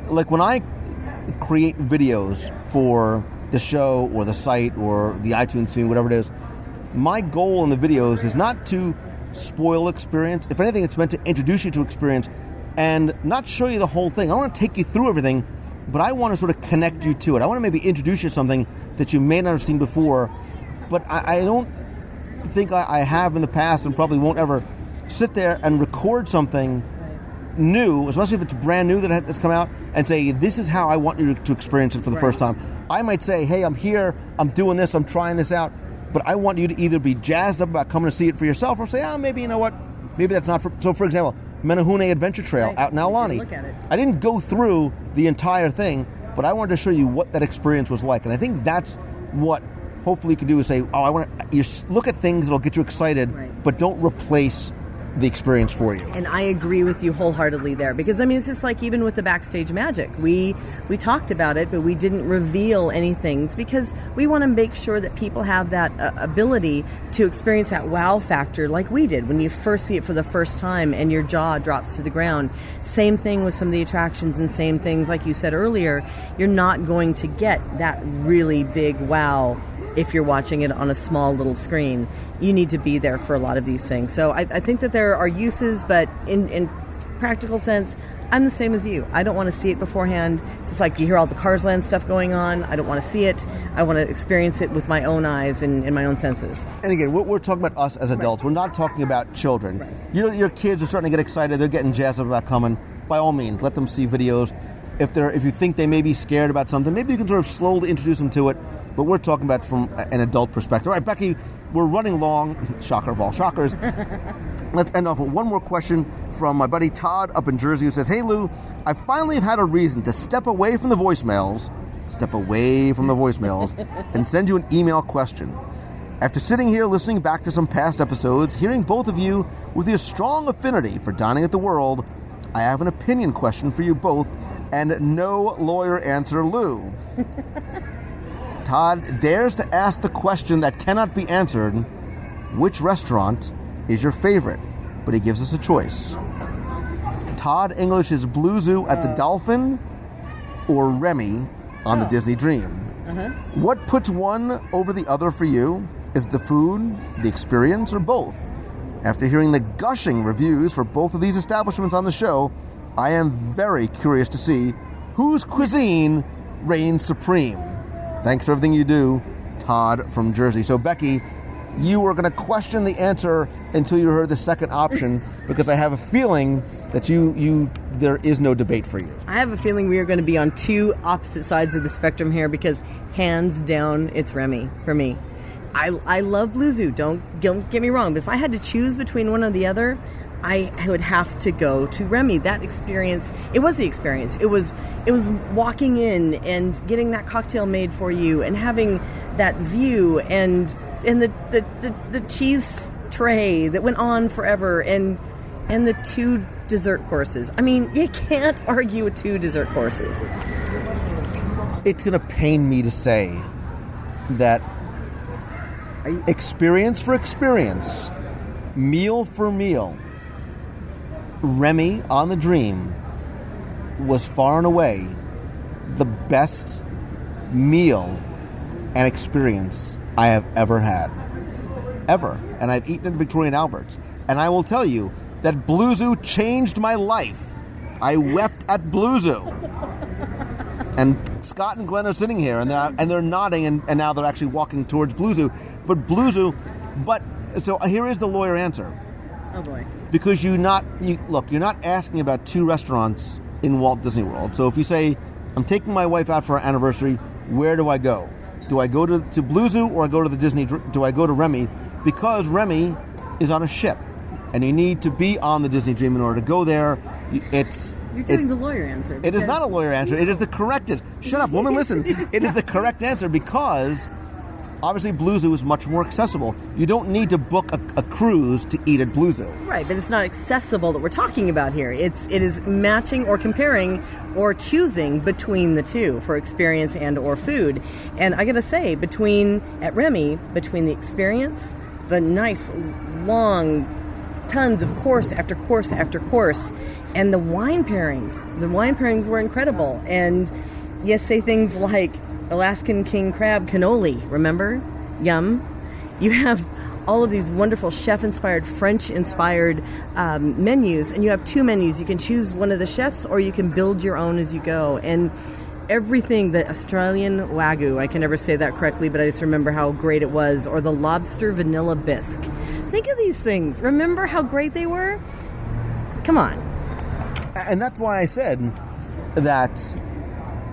like when I create videos for the show or the site or the iTunes feed, whatever it is, my goal in the videos is not to spoil experience. If anything, it's meant to introduce you to experience and not show you the whole thing. I don't want to take you through everything, but I want to sort of connect you to it. I want to maybe introduce you to something that you may not have seen before, but I don't think I have in the past and probably won't ever sit there and record something new, especially if it's brand new that has come out, and say, this is how I want you to experience it for the first time. I might say, hey, I'm here, I'm doing this, I'm trying this out, but I want you to either be jazzed up about coming to see it for yourself or say, maybe, you know what, maybe that's not for... So, for example, Menahune Adventure Trail out in Aulani. Look at it. I didn't go through the entire thing, but I wanted to show you what that experience was like. And I think that's what hopefully you can do is say, I want to... You look at things that'll get you excited, but don't replace the experience for you. And I agree with you wholeheartedly there, because I mean, it's just like even with the backstage magic, we talked about it, but we didn't reveal any things because we want to make sure that people have that ability to experience that wow factor like we did when you first see it for the first time and your jaw drops to the ground. Same thing with some of the attractions, and same things like you said earlier, you're not going to get that really big wow if you're watching it on a small little screen. You need to be there for a lot of these things. So I think that there are uses, but in practical sense, I'm the same as you. I don't want to see it beforehand. It's just like you hear all the Cars Land stuff going on. I don't want to see it. I want to experience it with my own eyes and in my own senses. And again, we're talking about us as adults. We're not talking about children. You know, your kids are starting to get excited. They're getting jazzed up about coming. By all means, let them see videos. If you think they may be scared about something, maybe you can sort of slowly introduce them to it. But we're talking about from an adult perspective. All right, Becky, we're running long. Shocker of all shockers. Let's end off with one more question from my buddy Todd up in Jersey, who says, hey, Lou, I finally have had a reason to step away from the voicemails, and send you an email question. After sitting here listening back to some past episodes, hearing both of you with your strong affinity for dining at the World, I have an opinion question for you both, and no lawyer answer, Lou. Todd dares to ask the question that cannot be answered. Which restaurant is your favorite? But he gives us a choice. Todd English's Blue Zoo at the Dolphin or Remy on the Disney Dream. What puts one over the other for you? Is it the food, the experience, or both? After hearing the gushing reviews for both of these establishments on the show, I am very curious to see whose cuisine reigns supreme. Thanks for everything you do, Todd from Jersey. So, Becky, you were going to question the answer until you heard the second option, because I have a feeling that there is no debate for you. I have a feeling we are going to be on two opposite sides of the spectrum here, because hands down, it's Remy for me. I love Blue Zoo, don't get me wrong, but if I had to choose between one or the other, I would have to go to Remy. That experience, it was the experience. It was walking in and getting that cocktail made for you and having that view and the cheese tray that went on forever and the two dessert courses. I mean, you can't argue with two dessert courses. It's going to pain me to say that experience for experience, meal for meal, Remy on the Dream was far and away the best meal and experience I have ever had. Ever. And I've eaten at Victoria and Albert's. And I will tell you that Blue Zoo changed my life. I wept at Blue Zoo. And Scott and Glenn are sitting here, and they're nodding, and now they're actually walking towards Blue Zoo. So here is the lawyer answer. Oh boy. Because you're not asking about two restaurants in Walt Disney World. So if you say, I'm taking my wife out for our anniversary, where do I go? Do I go to Blue Zoo or do I go to Remy? Because Remy is on a ship, and you need to be on the Disney Dream in order to go there. You're doing the lawyer answer. It is not a lawyer answer. It is the correct answer. Shut up, woman, listen. It is the correct answer because Obviously, Blue Zoo is much more accessible. You don't need to book a cruise to eat at Blue Zoo. Right, but it's not accessible that we're talking about here. It is matching or comparing or choosing between the two for experience and or food. And I gotta say, at Remy, between the experience, the nice, long, tons of course after course after course, and the wine pairings. The wine pairings were incredible. And yes, say things like Alaskan king crab cannoli, remember? Yum. You have all of these wonderful chef-inspired, French-inspired menus, and you have two menus. You can choose one of the chefs, or you can build your own as you go. And everything, the Australian Wagyu, I can never say that correctly, but I just remember how great it was, or the lobster vanilla bisque. Think of these things. Remember how great they were? Come on. And that's why I said that,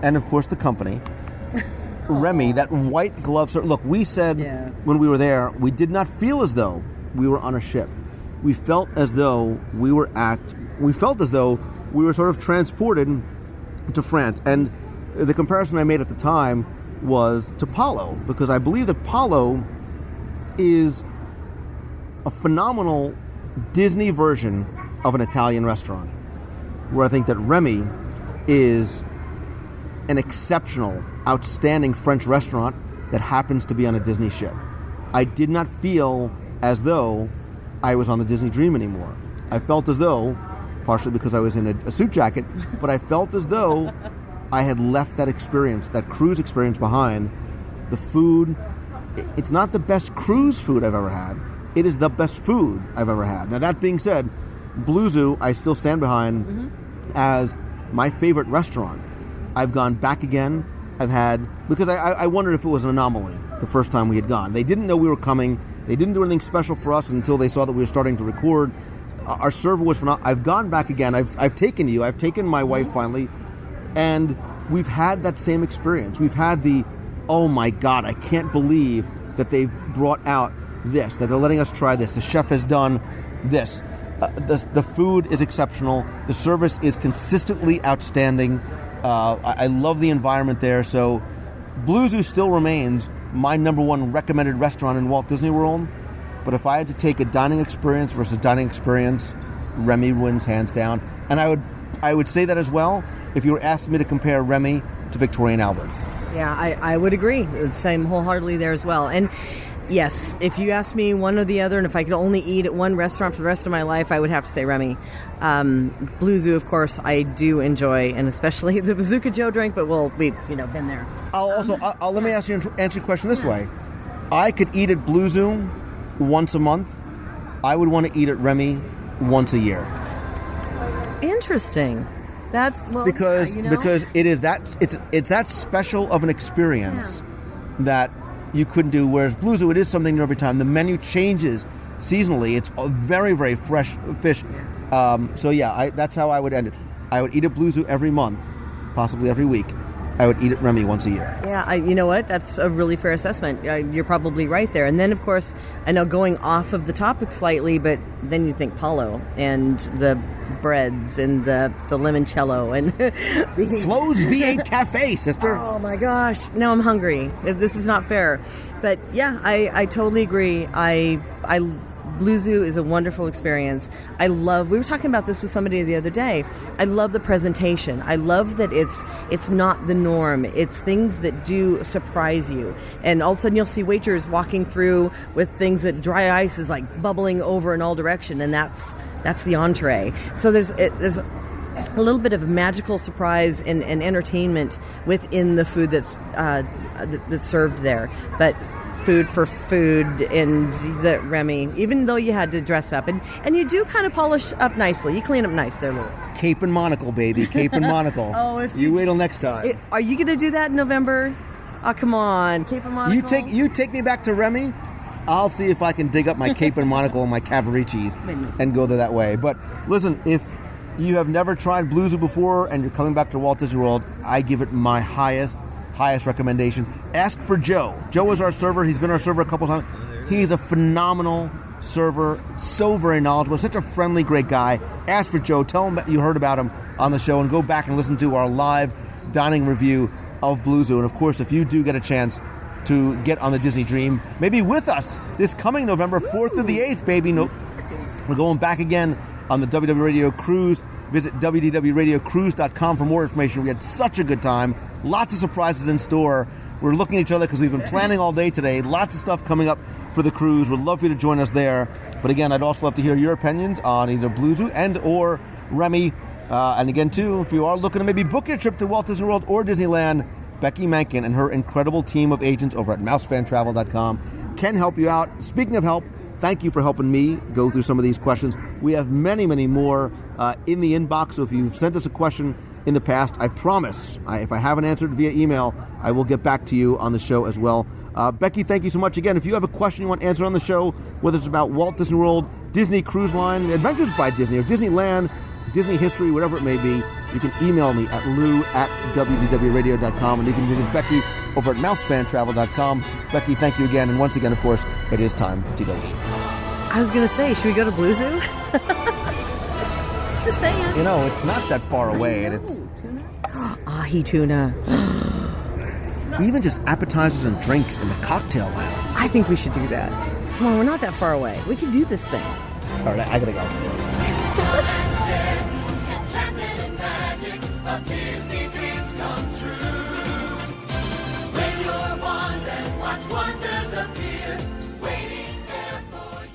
and of course the company, Remy, that white glove. Look, we said when we were there, we did not feel as though we were on a ship. We felt as though we were sort of transported to France. And the comparison I made at the time was to Palo, because I believe that Palo is a phenomenal Disney version of an Italian restaurant, where I think that Remy is an exceptional, outstanding French restaurant that happens to be on a Disney ship. I did not feel as though I was on the Disney Dream anymore. I felt as though, partially because I was in a suit jacket, but I felt as though I had left that experience, that cruise experience behind. The food, it's not the best cruise food I've ever had. It is the best food I've ever had. Now, that being said, Blue Zoo, I still stand behind as my favorite restaurant. I've gone back again. Because I wondered if it was an anomaly the first time we had gone. They didn't know we were coming. They didn't do anything special for us until they saw that we were starting to record. Our server was phenomenal. I've gone back again. I've taken my wife finally, and we've had that same experience. We've had oh my God, I can't believe that they've brought out this, that they're letting us try this. The chef has done this. The food is exceptional. The service is consistently outstanding. I love the environment there. So Blue Zoo still remains my number one recommended restaurant in Walt Disney World. But if I had to take a dining experience versus dining experience, Remy wins hands down. And I would say that as well if you were asking me to compare Remy to Victoria and Albert's. Yeah, I would agree. Same wholeheartedly there as well. And yes, if you asked me one or the other, and if I could only eat at one restaurant for the rest of my life, I would have to say Remy. Blue Zoo, of course, I do enjoy, and especially the Bazooka Joe drink, but we've been there. Let me answer your question this way. I could eat at Blue Zoo once a month. I would want to eat at Remy once a year. Interesting. That's because it is it's that special of an experience that you couldn't do. Whereas Blue Zoo, it is something new every time. The menu changes seasonally. It's a very, very fresh fish. That's how I would end it. I would eat at Blue Zoo every month, possibly every week. I would eat at Remy once a year. Yeah, you know what? That's a really fair assessment. You're probably right there. And then, of course, I know going off of the topic slightly, but then you think Palo and the breads and the limoncello and Flo's V8 Cafe, sister. Oh my gosh! Now I'm hungry. This is not fair. But yeah, I totally agree. Blue Zoo is a wonderful experience. We were talking about this with somebody the other day. I love the presentation. I love that it's not the norm. It's things that do surprise you. And all of a sudden you'll see waiters walking through with things that dry ice is like bubbling over in all direction, and that's the entree. So there's a little bit of magical surprise and entertainment within the food that's served there. But food for food, and the Remy, even though you had to dress up, and you do kind of polish up nicely. You clean up nice there, Lou. Cape and monocle, baby. Cape and monocle. If you wait till next time. Are you going to do that in November? Oh, come on. Cape and monocle. You take me back to Remy. I'll see if I can dig up my cape and monocle and my Cavaricis and go there that way. But listen, if you have never tried Blue Zoo before and you're coming back to Walt Disney World, I give it my highest recommendation. Ask for Joe. Joe is our server. He's been our server a couple times. He's a phenomenal server, so very knowledgeable, such a friendly, great guy. Ask for Joe. Tell him that you heard about him on the show, and go back and listen to our live dining review of Blue Zoo. And of course, if you do get a chance, to get on the Disney Dream, maybe with us this coming November 4th through the 8th, baby. No, we're going back again on the WDW Radio Cruise. Visit WDWRadioCruise.com for more information. We had such a good time. Lots of surprises in store. We're looking at each other because we've been planning all day today. Lots of stuff coming up for the cruise. We'd love for you to join us there. But again, I'd also love to hear your opinions on either Blue Zoo and or Remy. And again, too, if you are looking to maybe book your trip to Walt Disney World or Disneyland, Becky Mankin and her incredible team of agents over at mousefantravel.com can help you out. Speaking of help, thank you for helping me go through some of these questions. We have many, many more in the inbox. So if you've sent us a question in the past, I promise, if I haven't answered via email, I will get back to you on the show as well. Becky, thank you so much again. If you have a question you want answered on the show, whether it's about Walt Disney World, Disney Cruise Line, Adventures by Disney, or Disneyland, Disney history, whatever it may be, you can email me at lou@wdwradio.com, and you can visit Becky over at mousefantravel.com. Becky, thank you again. And once again, of course, it is time to go eat. I was going to say, should we go to Blue Zoo? Just saying. You know, it's not that far away, and it's... Ahi tuna. Even just appetizers and drinks in the cocktail lounge. I think we should do that. Come on, we're not that far away. We can do this thing. All right, I gotta go. Disney dreams come true. When you're one and watch wonders appear, waiting there for you.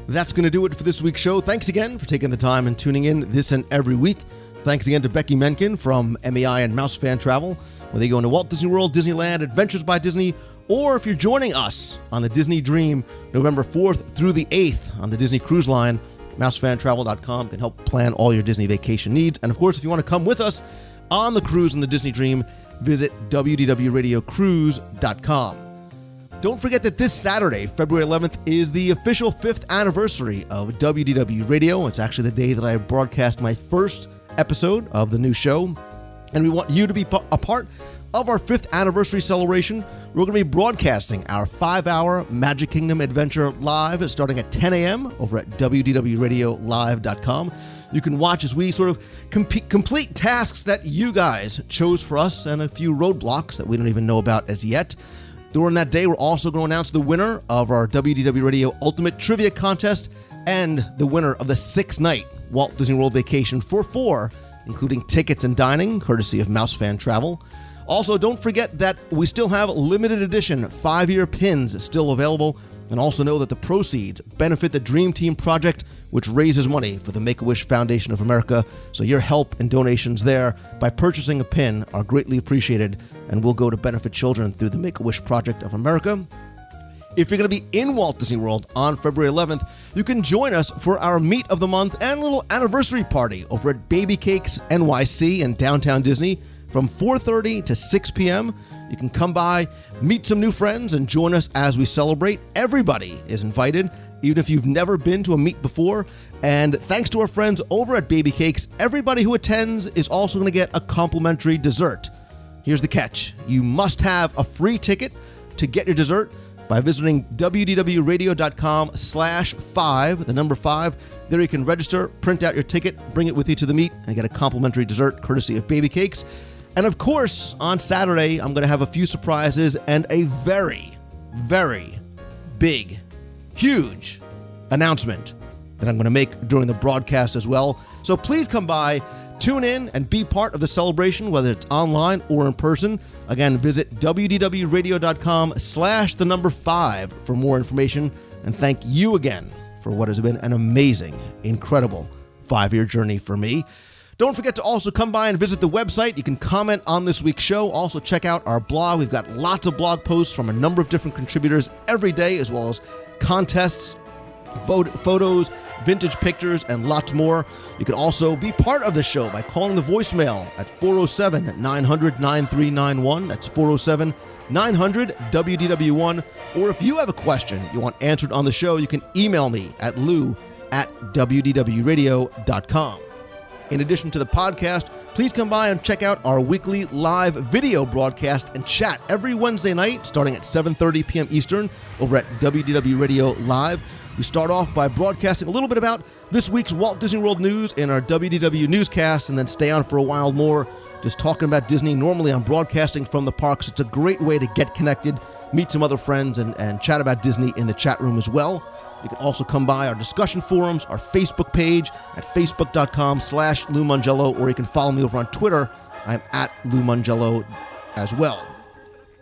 That's going to do it for this week's show. Thanks again for taking the time and tuning in this and every week. Thanks again to Becky Menken from MEI and Mouse Fan Travel, whether you go into Walt Disney World, Disneyland, Adventures by Disney, or if you're joining us on the Disney Dream November 4th through the 8th on the Disney Cruise Line, mousefantravel.com can help plan all your Disney vacation needs. And of course, if you want to come with us on the cruise in the Disney Dream, visit WDWRadioCruise.com. Don't forget that this Saturday, February 11th, is the official 5th anniversary of WDW Radio. It's actually the day that I broadcast my first episode of the new show, and we want you to be a part of our 5th anniversary celebration. We're going to be broadcasting our 5-hour Magic Kingdom adventure live starting at 10 a.m. over at WDWRadioLive.com. You can watch as we sort of complete tasks that you guys chose for us and a few roadblocks that we don't even know about as yet. During that day, we're also going to announce the winner of our WDW Radio Ultimate Trivia Contest and the winner of the 6-night Walt Disney World vacation for 4, including tickets and dining, courtesy of Mouse Fan Travel. Also, don't forget that we still have limited edition 5-year pins still available, and also know that the proceeds benefit the Dream Team Project, which raises money for the Make-A-Wish Foundation of America. So your help and donations there by purchasing a pin are greatly appreciated and will go to benefit children through the Make-A-Wish Project of America. If you're going to be in Walt Disney World on February 11th, you can join us for our Meet of the Month and little anniversary party over at Baby Cakes NYC in downtown Disney from 4:30 to 6 p.m. You can come by, meet some new friends, and join us as we celebrate. Everybody is invited, even if you've never been to a meet before. And thanks to our friends over at Baby Cakes, everybody who attends is also going to get a complimentary dessert. Here's the catch. You must have a free ticket to get your dessert by visiting WDWRadio.com/5, the number 5. There you can register, print out your ticket, bring it with you to the meet, and get a complimentary dessert courtesy of Baby Cakes. And of course, on Saturday, I'm going to have a few surprises and a very, very big, huge announcement that I'm going to make during the broadcast as well. So please come by, tune in, and be part of the celebration, whether it's online or in person. Again, visit WDWRadio.com/the number 5 for more information. And thank you again for what has been an amazing, incredible 5-year journey for me. Don't forget to also come by and visit the website. You can comment on this week's show. Also check out our blog. We've got lots of blog posts from a number of different contributors every day, as well as contests, photos, vintage pictures, and lots more. You can also be part of the show by calling the voicemail at 407-900-9391. That's 407-900-WDW1. Or if you have a question you want answered on the show, you can email me at lou@wdwradio.com. In addition to the podcast, please come by and check out our weekly live video broadcast and chat every Wednesday night starting at 7:30 p.m. Eastern over at WDW Radio Live. We start off by broadcasting a little bit about this week's Walt Disney World news in our WDW newscast, and then stay on for a while more just talking about Disney. Normally I'm broadcasting from the parks. It's a great way to get connected, meet some other friends, and chat about Disney in the chat room as well. You can also come by our discussion forums, our Facebook page at facebook.com/Lou Mongello, or you can follow me over on Twitter. I'm at Lou Mongello as well.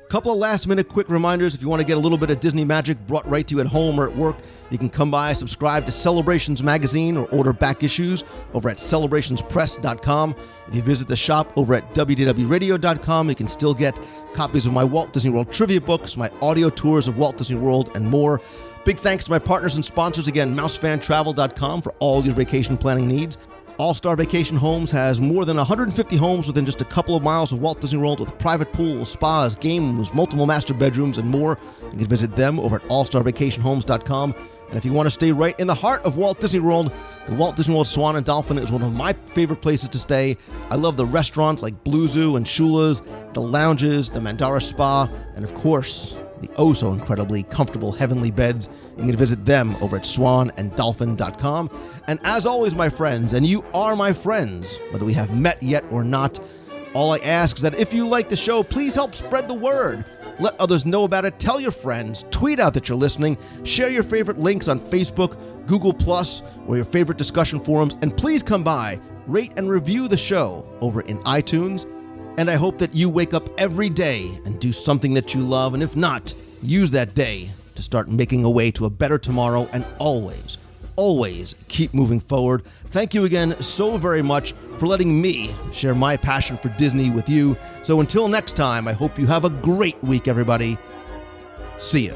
Couple of last-minute quick reminders. If you want to get a little bit of Disney magic brought right to you at home or at work, you can come by, subscribe to Celebrations Magazine, or order back issues over at celebrationspress.com. If you visit the shop over at WDWradio.com, you can still get copies of my Walt Disney World trivia books, my audio tours of Walt Disney World, and more. Big thanks to my partners and sponsors again, MouseFanTravel.com, for all your vacation planning needs. All-Star Vacation Homes has more than 150 homes within just a couple of miles of Walt Disney World, with private pools, spas, game rooms, multiple master bedrooms, and more. You can visit them over at allstarvacationhomes.com. And if you want to stay right in the heart of Walt Disney World, the Walt Disney World Swan and Dolphin is one of my favorite places to stay. I love the restaurants like Blue Zoo and Shula's, the lounges, the Mandara Spa, and of course, the oh-so-incredibly comfortable heavenly beds. You can visit them over at swananddolphin.com. And as always, my friends, and you are my friends, whether we have met yet or not, all I ask is that if you like the show, please help spread the word. Let others know about it. Tell your friends. Tweet out that you're listening. Share your favorite links on Facebook, Google+, or your favorite discussion forums. And please come by, rate and review the show over in iTunes. And I hope that you wake up every day and do something that you love. And if not, use that day to start making a way to a better tomorrow. And always, always keep moving forward. Thank you again so very much for letting me share my passion for Disney with you. So until next time, I hope you have a great week, everybody. See ya.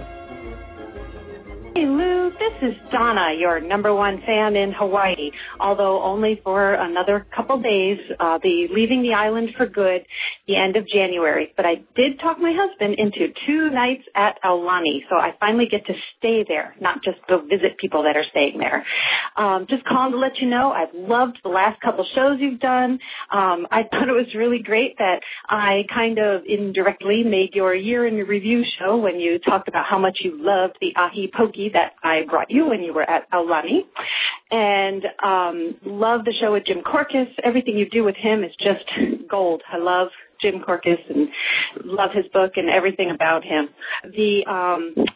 Hey Lou, this is Donna, your #1 fan in Hawaii, although only for another couple days. I'll be leaving the island for good the end of January. But I did talk my husband into 2 nights at Aulani, so I finally get to stay there, not just go visit people that are staying there. Just calling to let you know I've loved the last couple shows you've done. I thought it was really great that I kind of indirectly made your year in review show when you talked about how much you loved the ahi pokey that I brought you when you were at Aulani. And love the show with Jim Korkis. Everything you do with him is just gold. I love Jim Korkis and love his book and everything about him.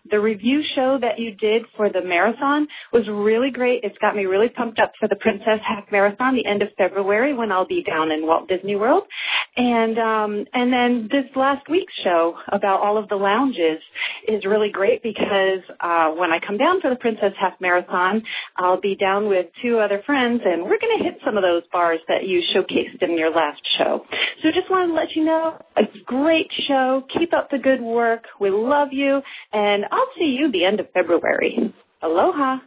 The review show that you did for the marathon was really great. It's got me really pumped up for the Princess Half Marathon the end of February when I'll be down in Walt Disney World. And then this last week's show about all of the lounges is really great because when I come down for the Princess Half Marathon, I'll be down with 2 other friends, and we're going to hit some of those bars that you showcased in your last show. So just wanted to let you know, a great show. Keep up the good work. We love you, and I'll see you the end of February. Aloha.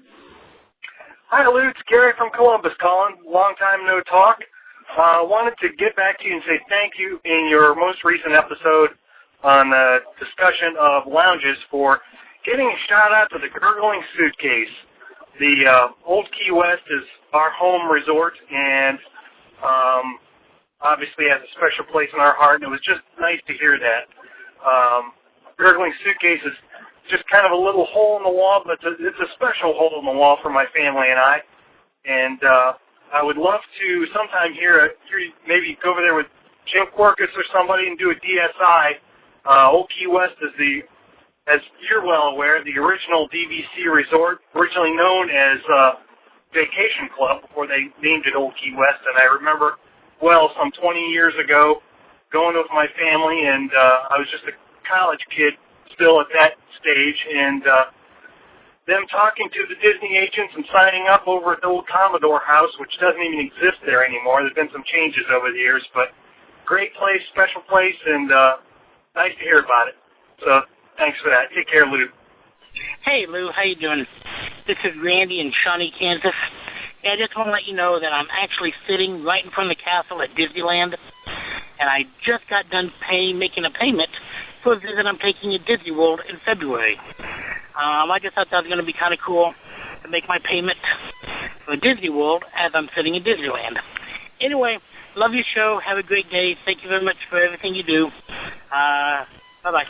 Hi, Lou. It's Gary from Columbus calling. Long time no talk. Wanted to get back to you and say thank you in your most recent episode on the discussion of lounges for getting a shout out to the Gurgling Suitcase. The Old Key West is our home resort, and obviously has a special place in our heart, and it was just nice to hear that. Gurgling Suitcase is just kind of a little hole in the wall, but it's a special hole in the wall for my family and I. And I would love to sometime maybe go over there with Jim Korkis or somebody and do a DSI. Old Key West is as you're well aware, the original DVC resort, originally known as Vacation Club before they named it Old Key West. And I remember, some 20 years ago, going with my family, and I was just a college kid still at that stage, and them talking to the Disney agents and signing up over at the old Commodore House, which doesn't even exist there anymore. There's been some changes over the years, but great place, special place, and nice to hear about it. So thanks for that. Take care, Lou. Hey, Lou. How you doing? This is Randy in Shawnee, Kansas. I just want to let you know that I'm actually sitting right in front of the castle at Disneyland, and I just got done making a payment for a visit I'm taking at Disney World in February. I just thought that was going to be kind of cool to make my payment for Disney World as I'm sitting in Disneyland. Anyway, love your show. Have a great day. Thank you very much for everything you do. Bye-bye.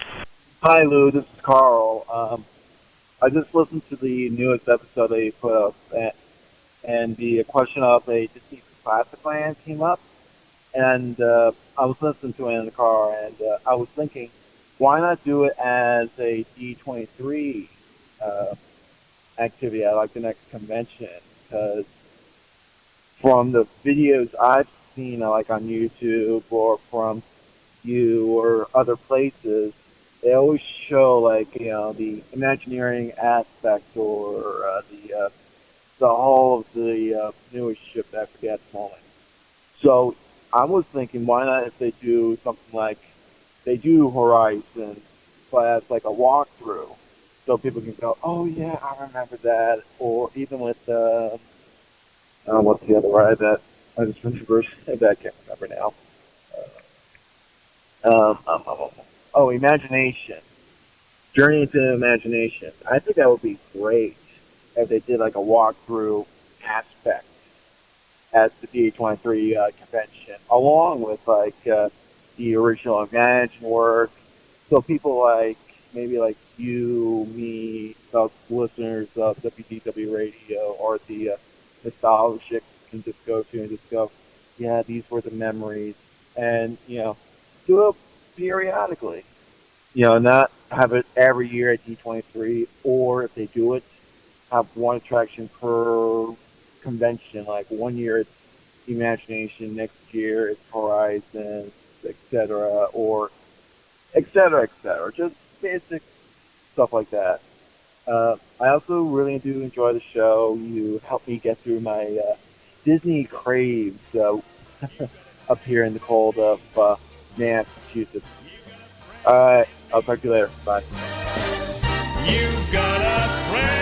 Hi, Lou. This is Carl. I just listened to the newest episode that you put up, and the question of a Disney Classic Land came up. And I was listening to it in the car, and I was thinking, why not do it as a D23 activity at like the next convention? Because from the videos I've seen, like on YouTube or from you or other places, they always show like the Imagineering aspect or the hull of the newest ship. I forget at the moment. So I was thinking, why not if they do something like they do Horizon, but as like a walkthrough, so people can go, oh yeah, I remember that. Or even with what's the other ride that I just remembered that I can't remember now. Oh, Imagination. Journey into Imagination. I think that would be great if they did like a walkthrough aspect at the D23 convention, along with like the original Imagine work. So people like maybe like you, me, listeners of WDW Radio or the nostalgic can just go to and just go, yeah, these were the memories, and do it periodically. Not have it every year at D23, or if they do it, have one attraction per convention. Like 1 year it's Imagination, next year it's Horizon, etc., or etc., etc. Just basic stuff like that. I also really do enjoy the show. You help me get through my Disney craves up here in the cold of Massachusetts. All right, I'll talk to you later. Bye. You've got a friend.